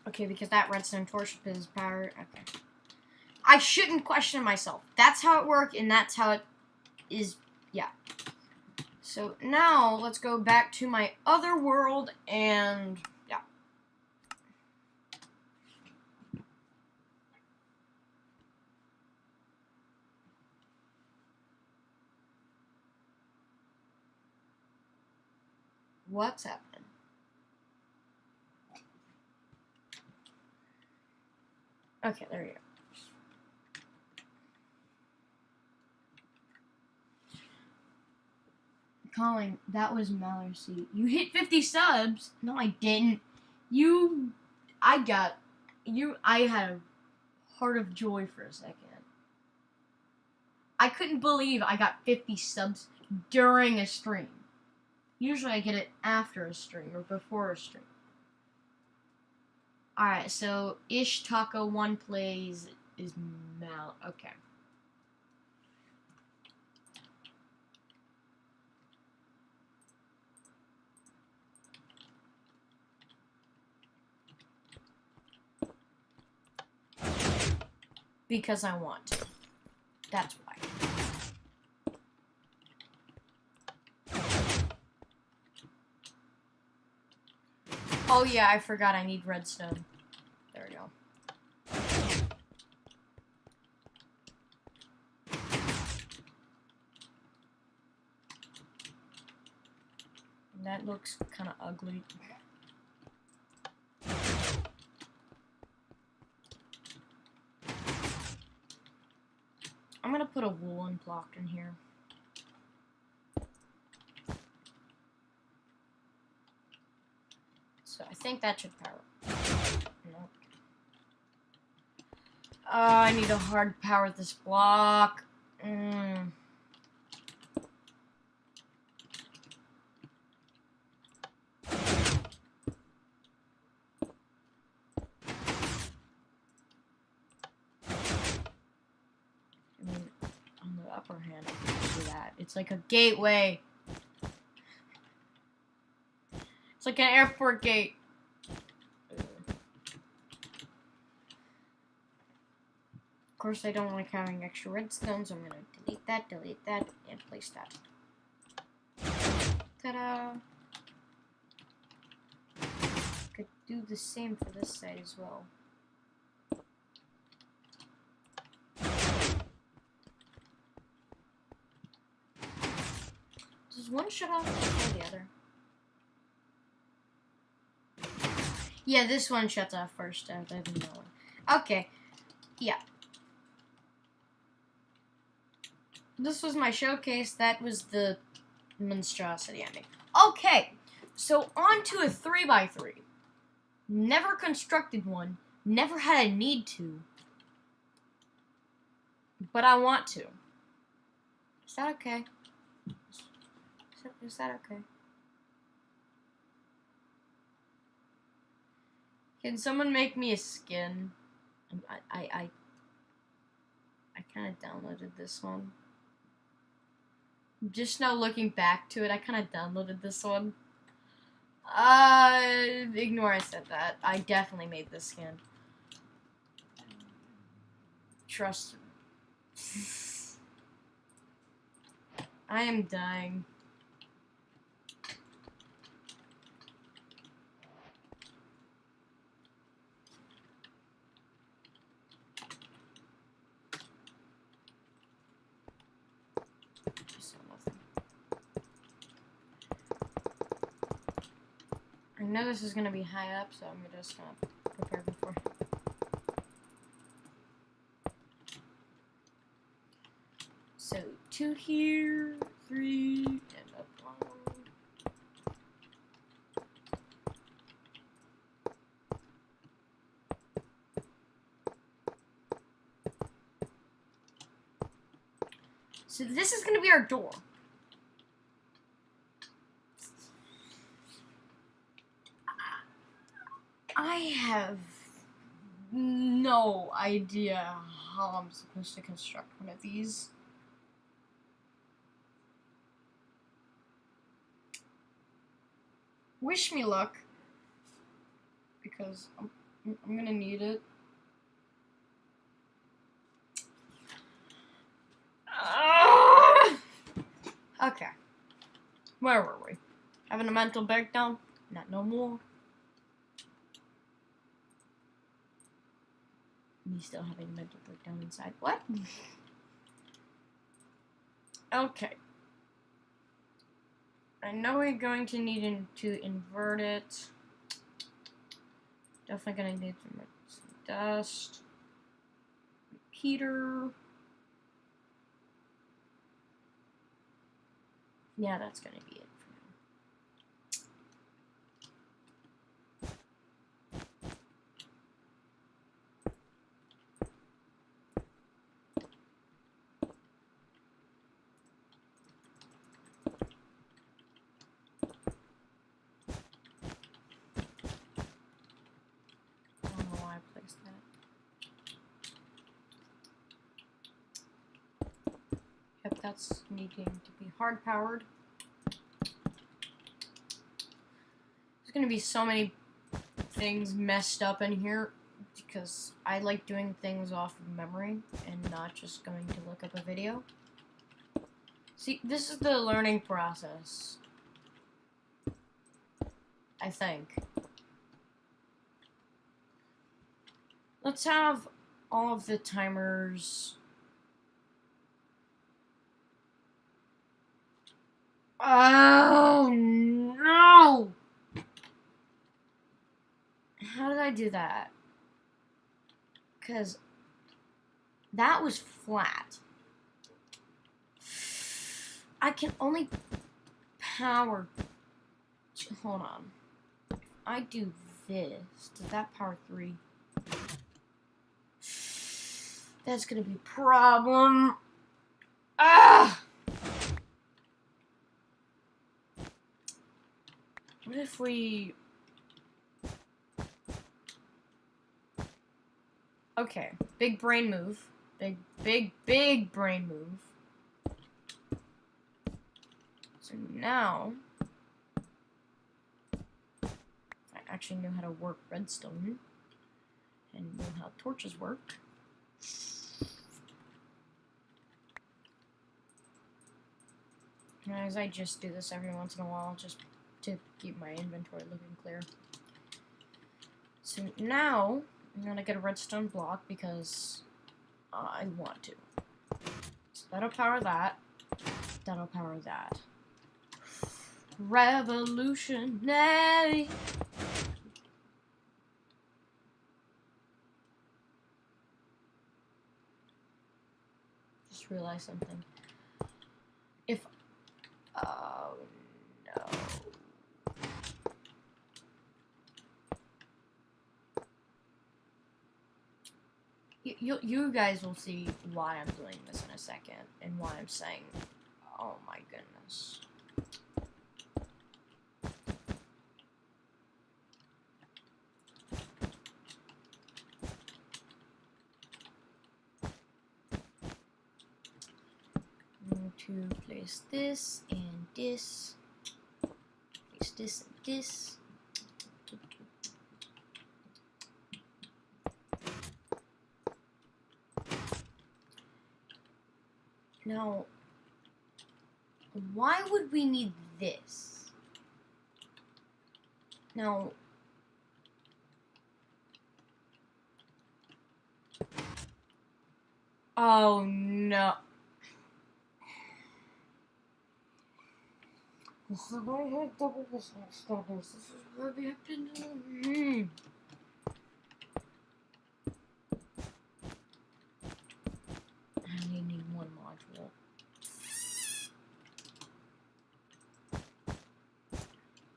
okay, because that redstone torch is powered. Okay, I shouldn't question myself. That's how it worked, and that's how it is. Yeah. So now let's go back to my other world and. What's happening? Okay, there you go. Colin, that was Mallory. You hit 50 subs. No, I didn't. I had a heart of joy for a second. I couldn't believe I got 50 subs during a stream. Usually I get it after a stream or before a stream. Alright, so Ish Taco 1 plays is Mal. Okay. Because I want to. That's why. Oh yeah, I forgot I need redstone. There we go. And that looks kind of ugly. I'm gonna put a woolen block in here. So I think that should power. Nope. I need to hard power this block. On the upper hand, I can do that. It's like a gateway. It's like an airport gate. Of course, I don't like having extra redstone, so I'm gonna delete that, and place that. Ta-da! Could do the same for this side as well. Does one shut off before the other? Yeah, this one shuts off first, than that one. Okay, yeah. This was my showcase. That was the monstrosity ending. Okay, so on to a 3x3. Never constructed one. Never had a need to. But I want to. Is that okay? Is that okay? Can someone make me a skin? I kind of downloaded this one. Just now looking back to it, I kind of downloaded this one. Ignore I said that. I definitely made this skin. Trust me. I am dying. I know this is gonna be high up, so I'm just gonna prepare before. So 2 here, 3, and up 1. So this is gonna be our door. I have no idea how I'm supposed to construct one of these. Wish me luck, because I'm gonna need it. Okay. Where were we? Having a mental breakdown? Not no more. Me still having a mental breakdown inside. What? Okay. I know we're going to need to invert it. Definitely gonna need some dust. Repeater. Yeah, that's gonna be it for now. I don't know why I placed that. Yep, that's needing to be hard powered. There's gonna be so many things messed up in here because I like doing things off of memory and not just going to look up a video. See, this is the learning process, I think. Let's have all of the timers. Oh no! How did I do that? Because that was flat. I can only power. Hold on. If I do this, does that power 3? That's gonna be a problem. Ah! What if we... Okay, big brain move. Big brain move. So now... I actually know how to work redstone. And know how torches work. As I just do this every once in a while, just to keep my inventory looking clear. So now, I'm gonna get a redstone block because I want to. So that'll power that. That'll power that. Revolutionary! Just realized something. If no. You guys will see why I'm doing this in a second, and why I'm saying, oh my goodness. I'm going to place this and this. Place this and this. Now, why would we need this? Now, oh no. This is why I have double business studies. This is what we have to do. I only need one module.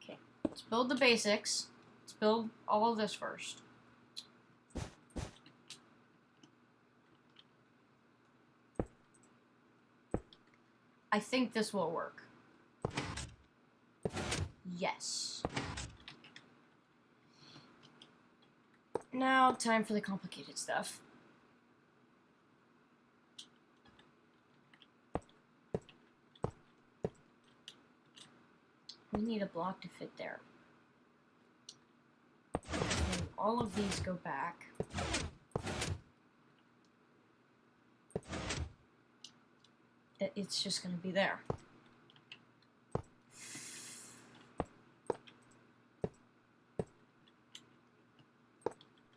Okay, let's build the basics. Let's build all of this first. I think this will work. Yes. Now, time for the complicated stuff. We need a block to fit there. And all of these go back. It's just going to be there.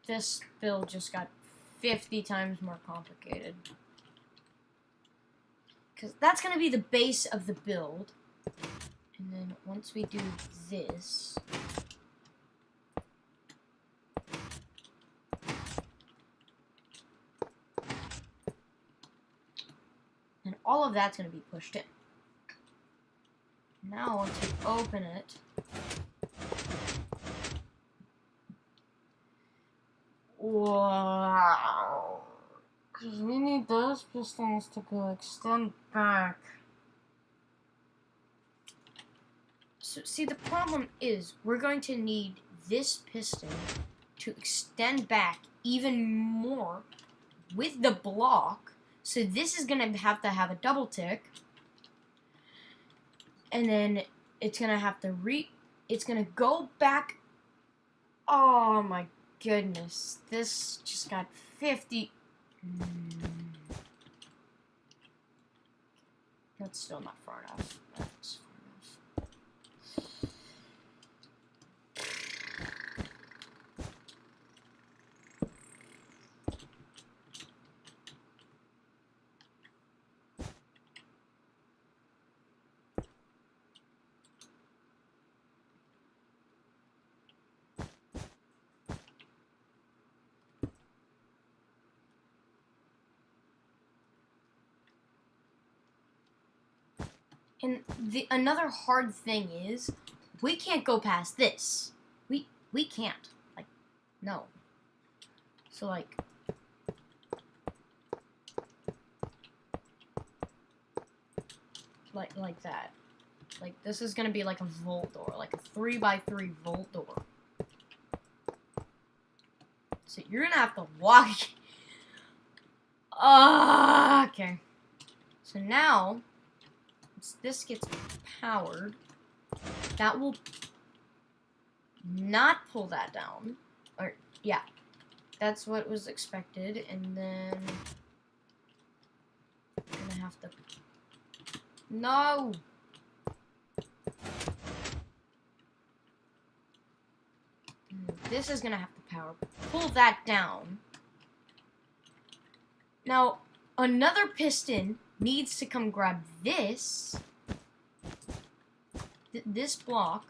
This build just got 50 times more complicated. Because that's going to be the base of the build. And then once we do this, and all of that's going to be pushed in. Now once we open it, wow, because we need those pistons to go extend back. So, see, the problem is we're going to need this piston to extend back even more with the block. So this is going to have a double tick. And then it's going to have to it's going to go back. Oh my goodness. This just got 50. That's still not far enough. That's far enough. And another hard thing is, we can't go past this. We can't. Like, no. So, like that. Like, this is gonna be like a vault door, like a 3x3 vault door. So you're gonna have to walk. Okay. So now, once this gets powered, that will not pull that down. Or, yeah. That's what was expected. And then I'm gonna have to... No! This is gonna have to power. Pull that down. Now, another piston needs to come grab this. This block.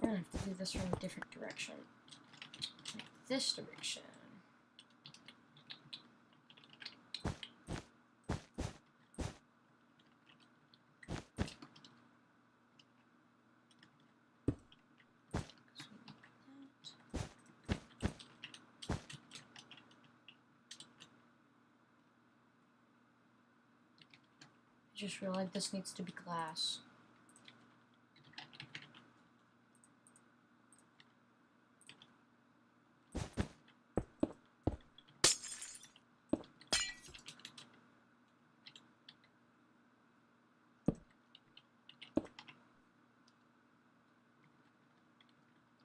I'm gonna have to do this from a different direction. Like this direction. I just realized this needs to be glass.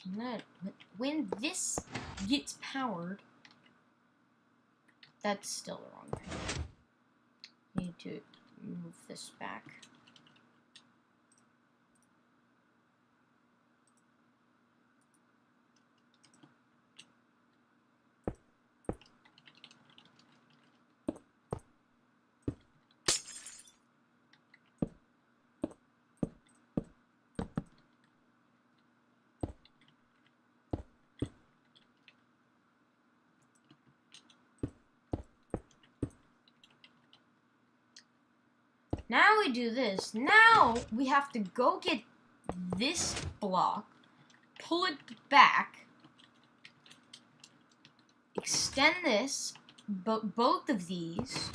And then, when this gets powered, that's still the wrong thing. Need to move this back. Now we do this. Now we have to go get this block, pull it back, extend this, both of these.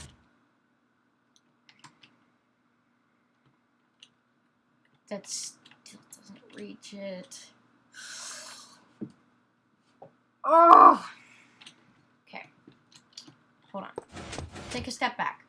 That still doesn't reach it. Oh! Okay. Hold on. Take a step back.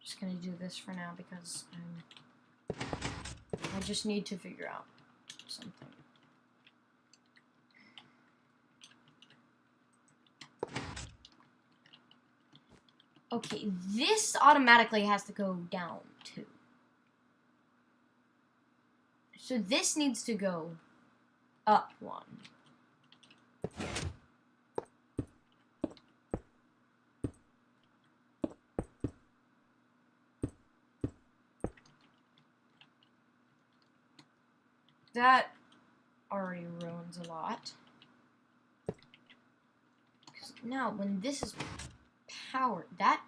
Just gonna do this for now because I just need to figure out something. Okay, this automatically has to go down too. So this needs to go up one. That already ruins a lot. Because now, when this is powered, that...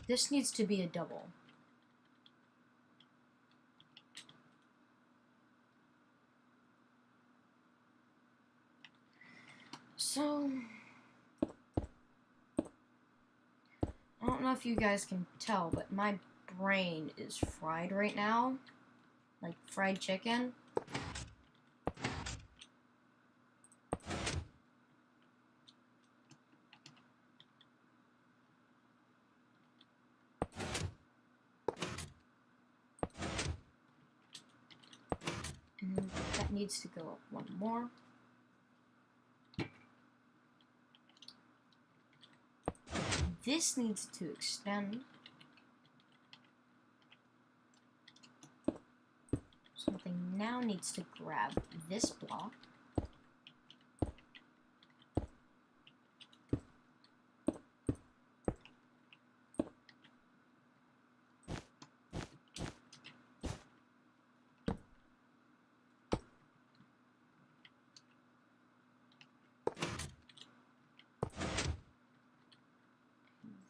This needs to be a double. So, I don't know if you guys can tell, but my brain is fried right now. Like fried chicken. And that needs to go up one more. This needs to extend. Something now needs to grab this block.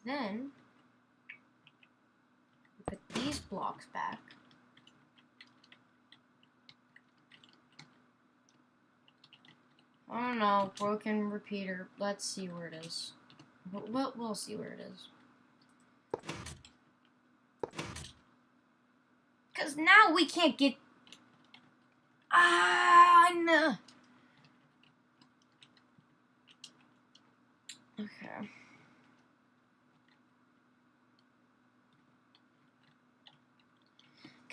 Then, we put these blocks back. I don't know, broken repeater. Let's see where it is. We'll see where it is. Because now we can't get... no. Okay.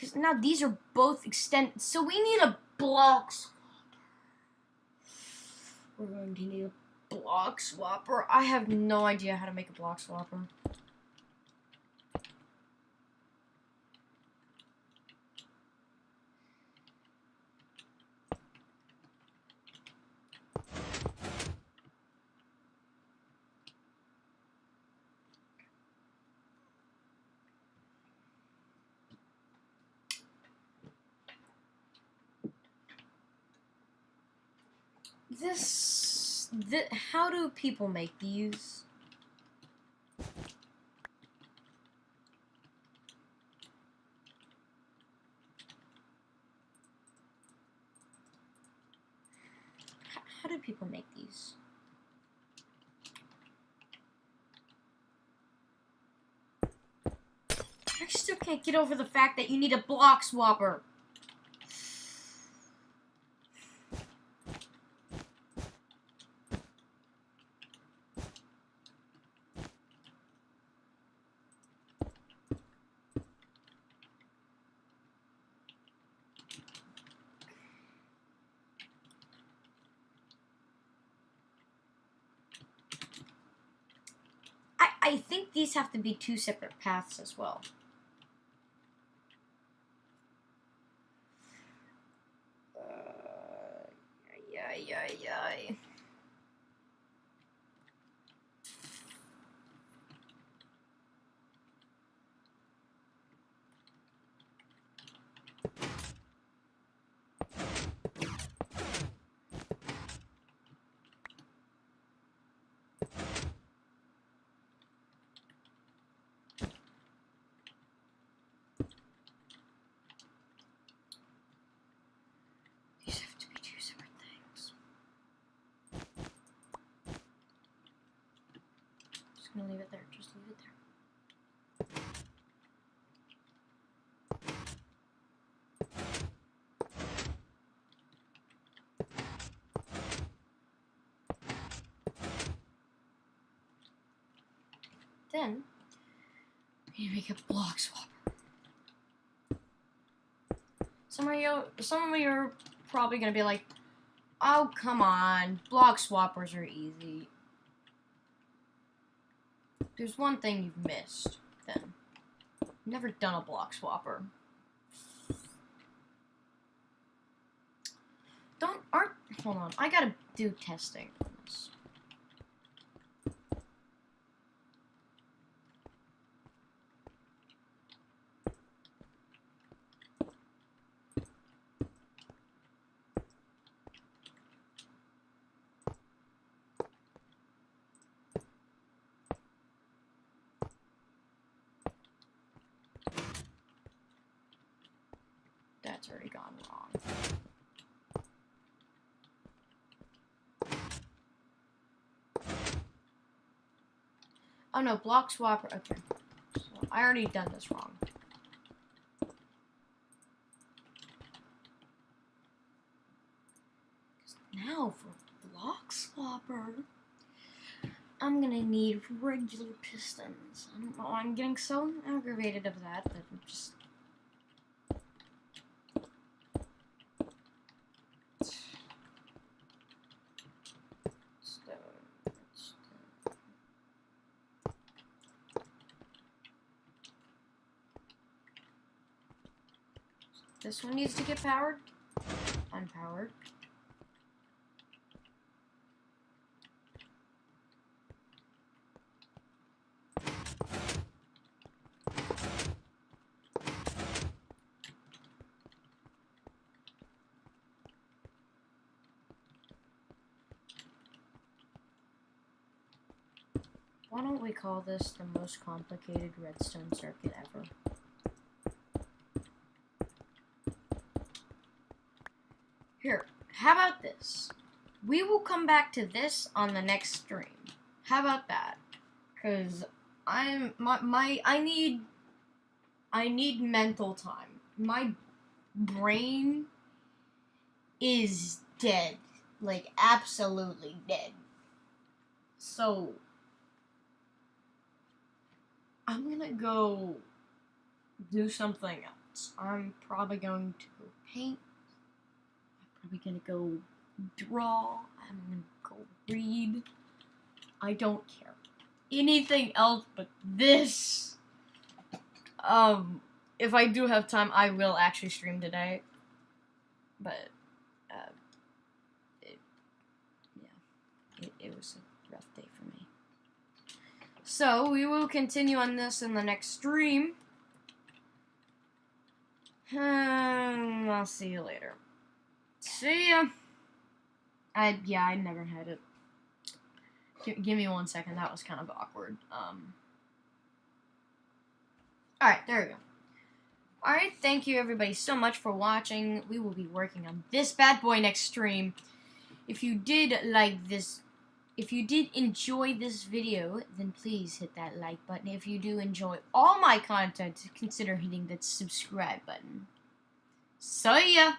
Because now these are both extended. So we need a block swapper. We're going to need a block swapper. I have no idea how to make a block swapper. How do people make these? How do people make these? I still can't get over the fact that you need a block swapper. I think these have to be two separate paths as well. Yeah. These have to be two separate things. Just gonna leave it there. Just leave it there. Then, we need to make a block swapper. Some of you are probably going to be like, oh, come on, block swappers are easy. There's one thing you've missed, then. You've never done a block swapper. Hold on, I gotta do testing on this. That's already gone wrong. Oh no, block swapper. Okay. So I already done this wrong. Now for block swapper, I'm gonna need regular pistons. I don't know, I'm getting so aggravated of that I'm just... This one needs to get powered. Unpowered. Why don't we call this the most complicated redstone circuit ever? Here, how about this? We will come back to this on the next stream. How about that? Cause I need mental time. My brain is dead. Like absolutely dead. So I'm gonna go do something else. I'm probably going to go paint. I'm probably gonna go draw. I'm gonna go read. I don't care. Anything else but this. If I do have time, I will actually stream today. But, it was a rough day for me. So, we will continue on this in the next stream. I'll see you later. See ya. I never had it. Give me 1 second. That was kind of awkward. Alright, there we go. Alright, thank you everybody so much for watching. We will be working on this bad boy next stream. If you did enjoy this video, then please hit that like button. If you do enjoy all my content, consider hitting that subscribe button. See ya!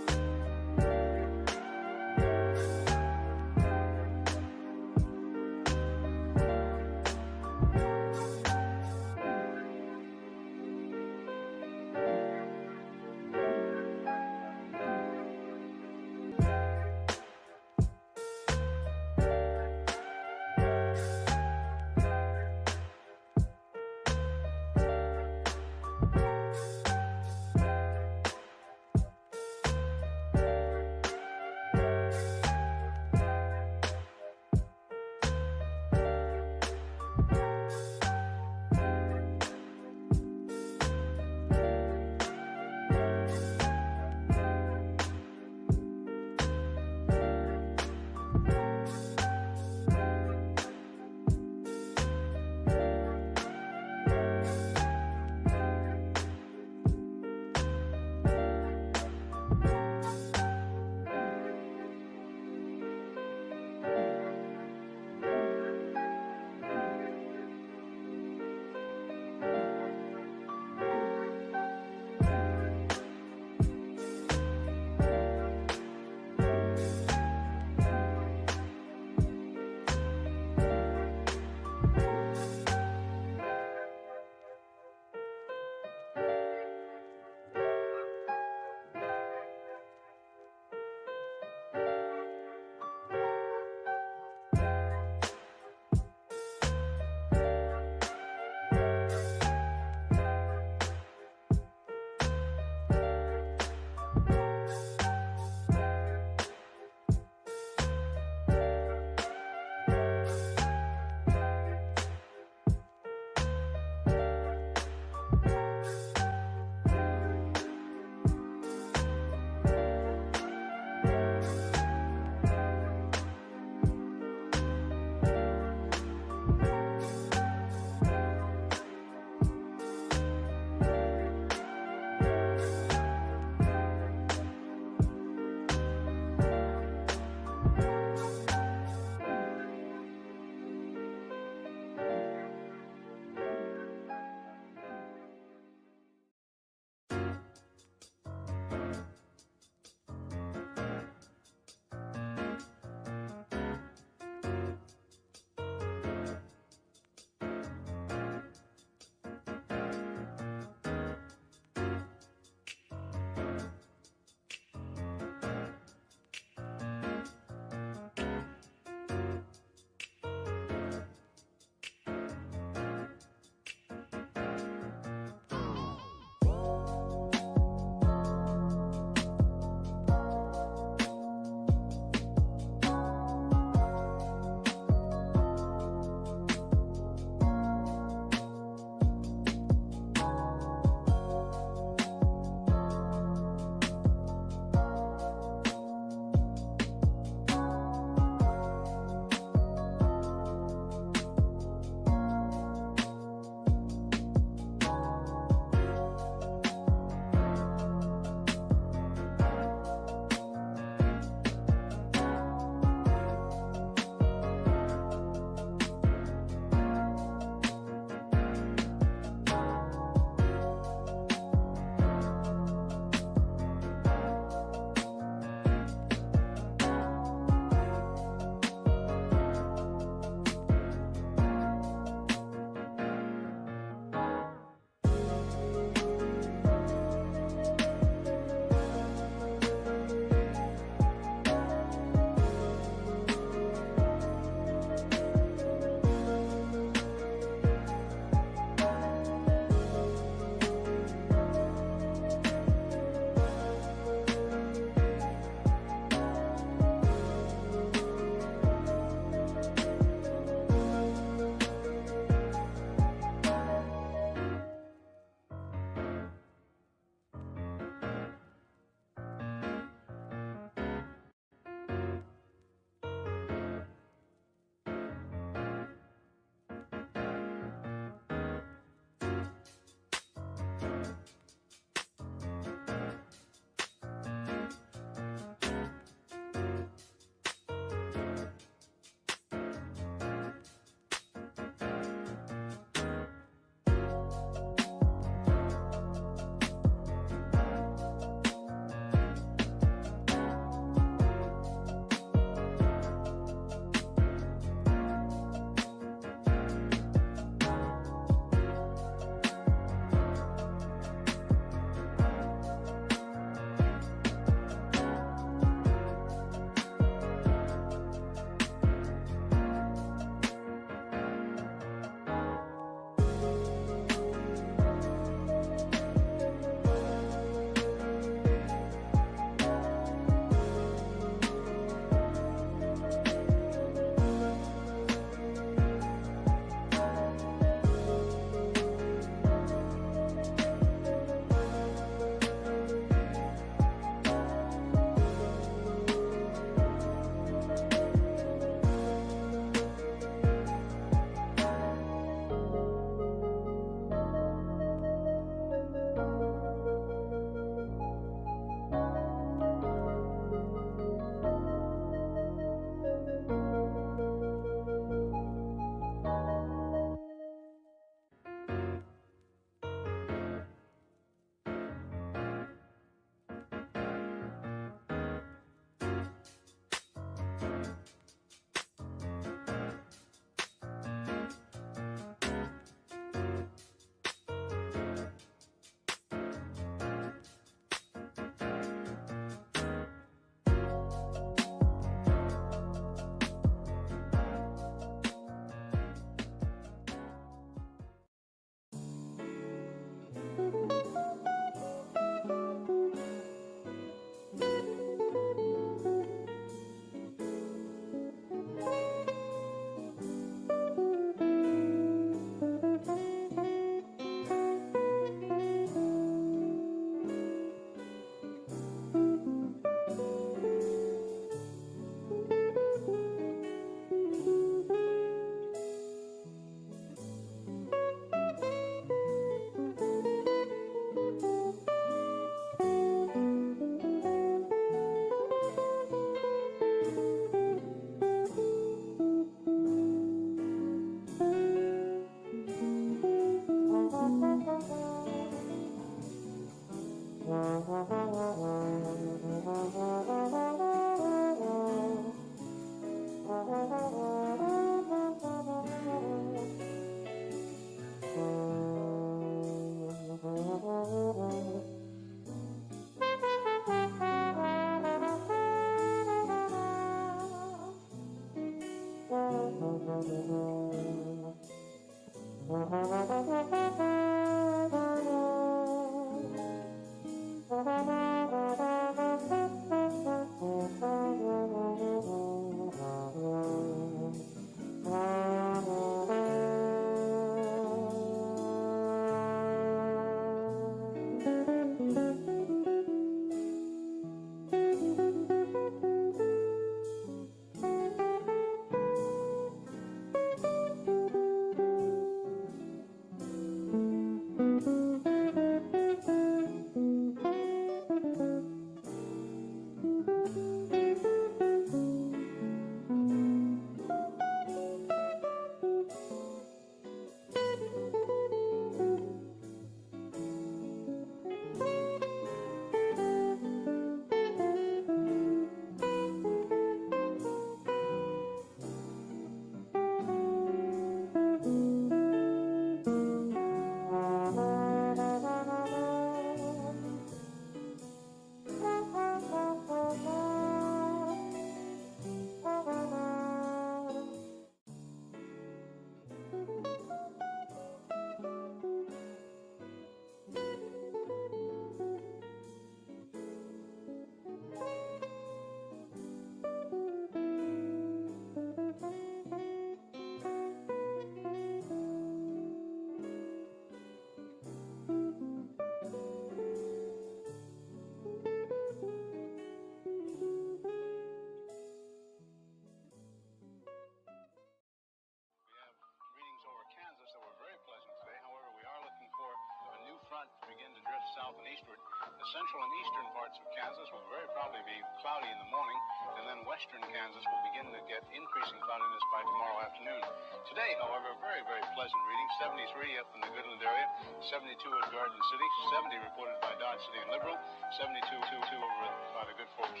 Kansas that were very pleasant today. However, we are looking for a new front to begin to drift south and eastward. The central and eastern parts of Kansas will very probably be cloudy in the morning, and then western Kansas will begin to get increasing cloudiness by tomorrow afternoon. Today, however, very, very pleasant reading. 73 up in the Goodland area, 72 at Garden City, 70 reported by Dodge City and Liberal, 72 over by the good folks.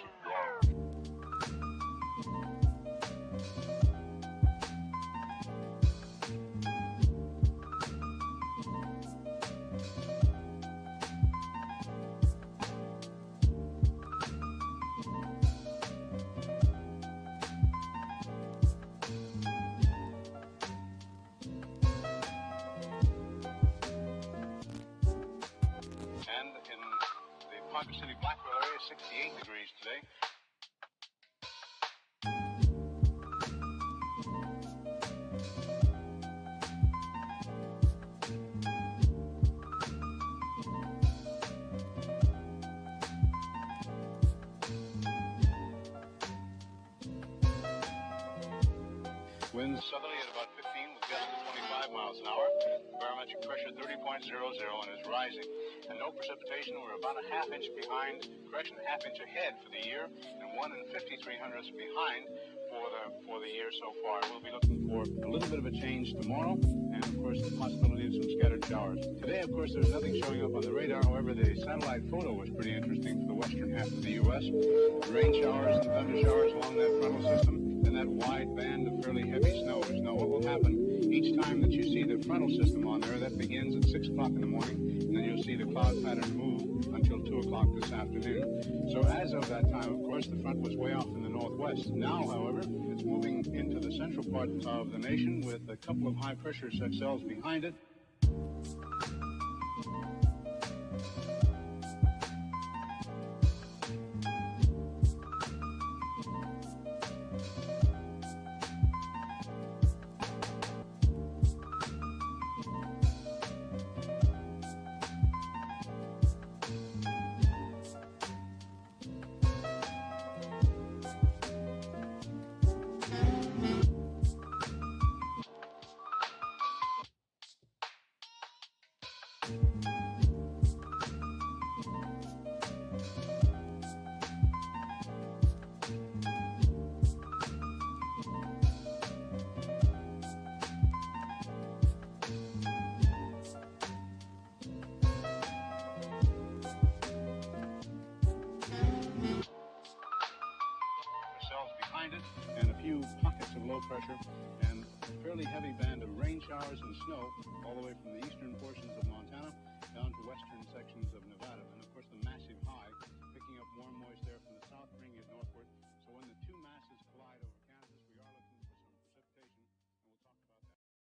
And in the Ponca City Blackwell area, 68 degrees today. Winds southerly at about 15 with gusts of 25 miles an hour. Barometric pressure 30.00 and is rising. And no precipitation. We're about a half inch behind, half inch ahead for the year, and 1 5300ths behind for the year so far. We'll be looking for a little bit of a change tomorrow, and of course the possibility of some scattered showers. Today, of course, there's nothing showing up on the radar. However, the satellite photo was pretty interesting for the western half of the U.S. Rain showers and thunder showers along that frontal system, and that wide band of fairly heavy snows. Now, what will happen each time that you see the frontal system on there, that begins at 6 o'clock in the morning, and then you'll see the cloud pattern move until 2 o'clock this afternoon. So as of that time, of course, the front was way off in the northwest. Now, however, it's moving into the central part of the nation with a couple of high-pressure cells behind it. pressure and a fairly heavy band of rain showers and snow all the way from the eastern portions of Montana down to western sections of Nevada. And of course the massive high picking up warm moist air from the south, bringing it northward. So when the two masses collide over Kansas, we are looking for some precipitation, and we'll talk about that.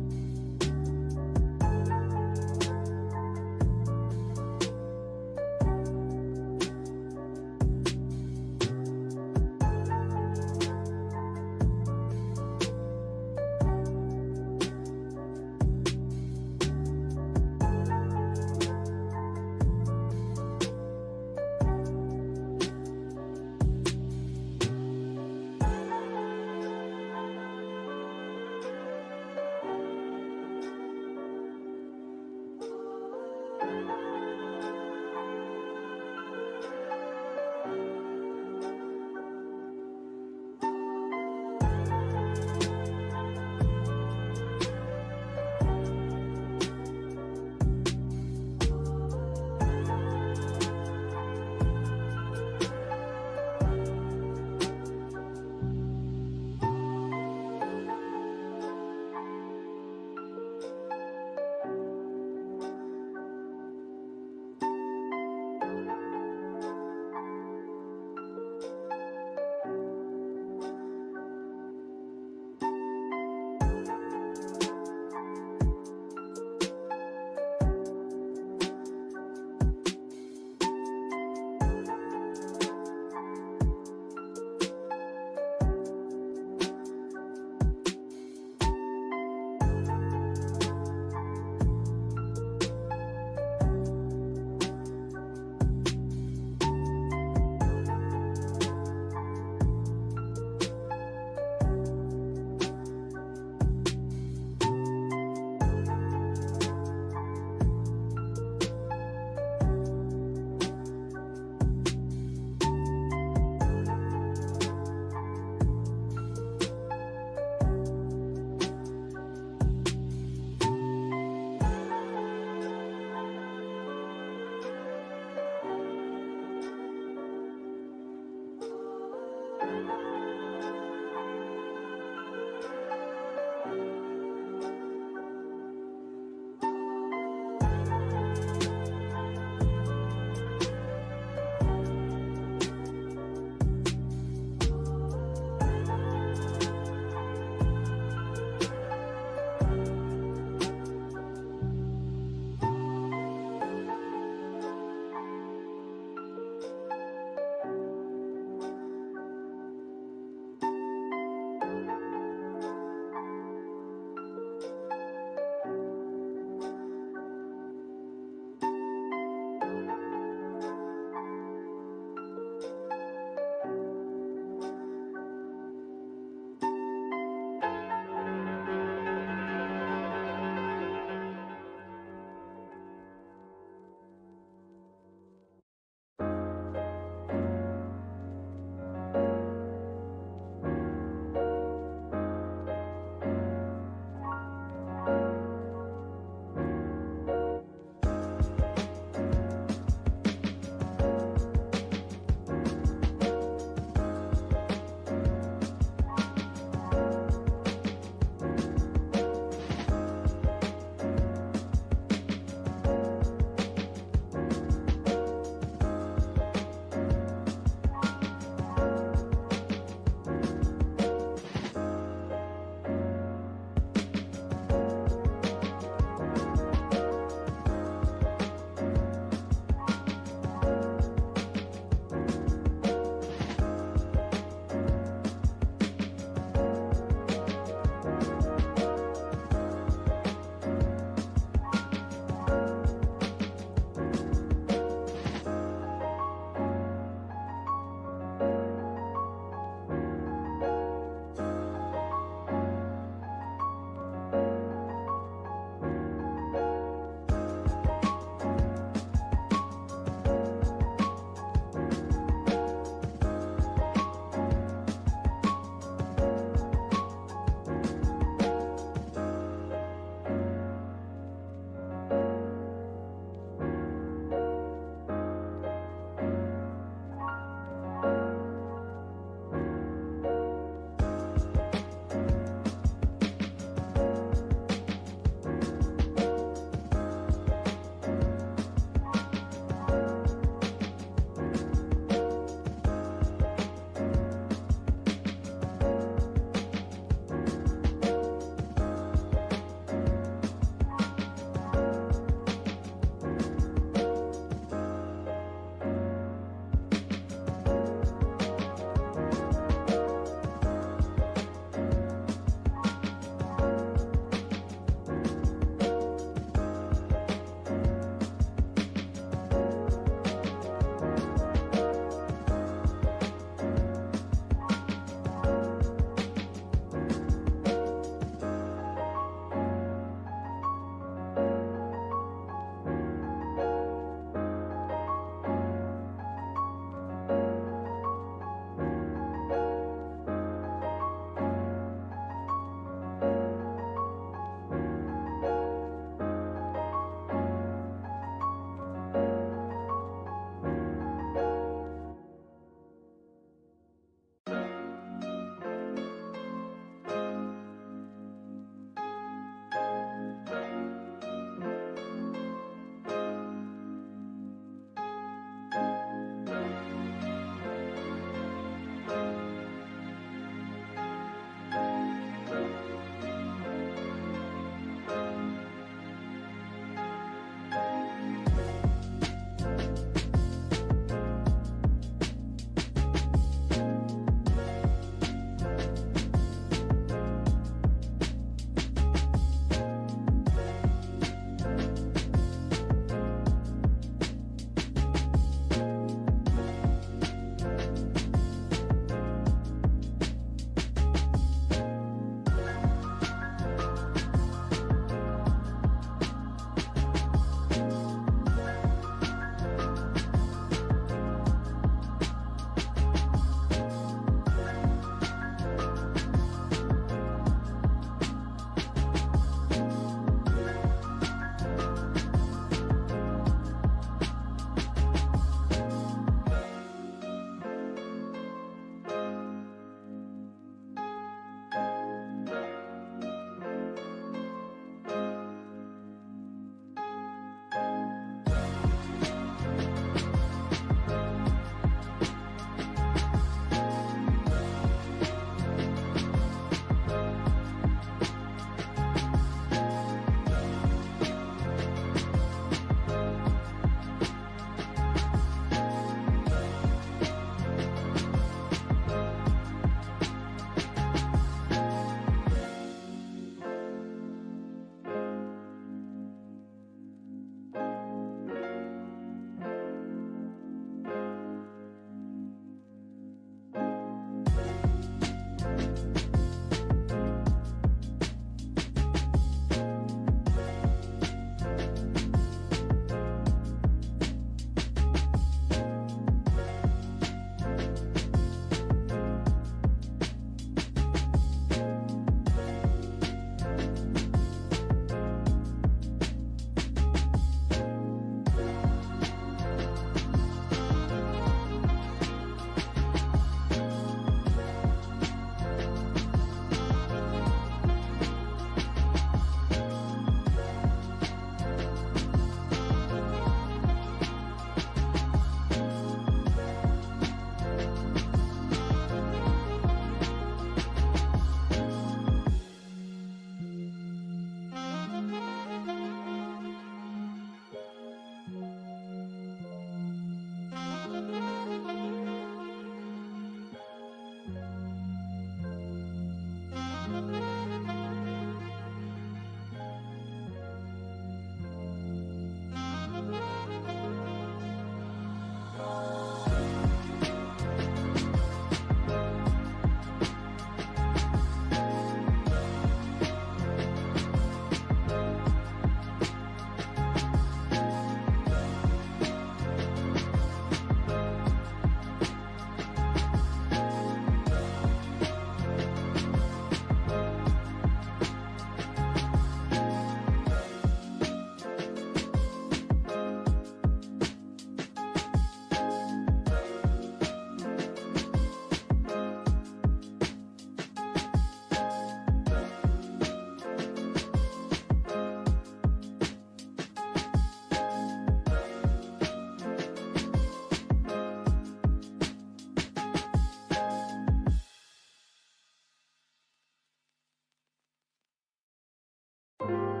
Bye.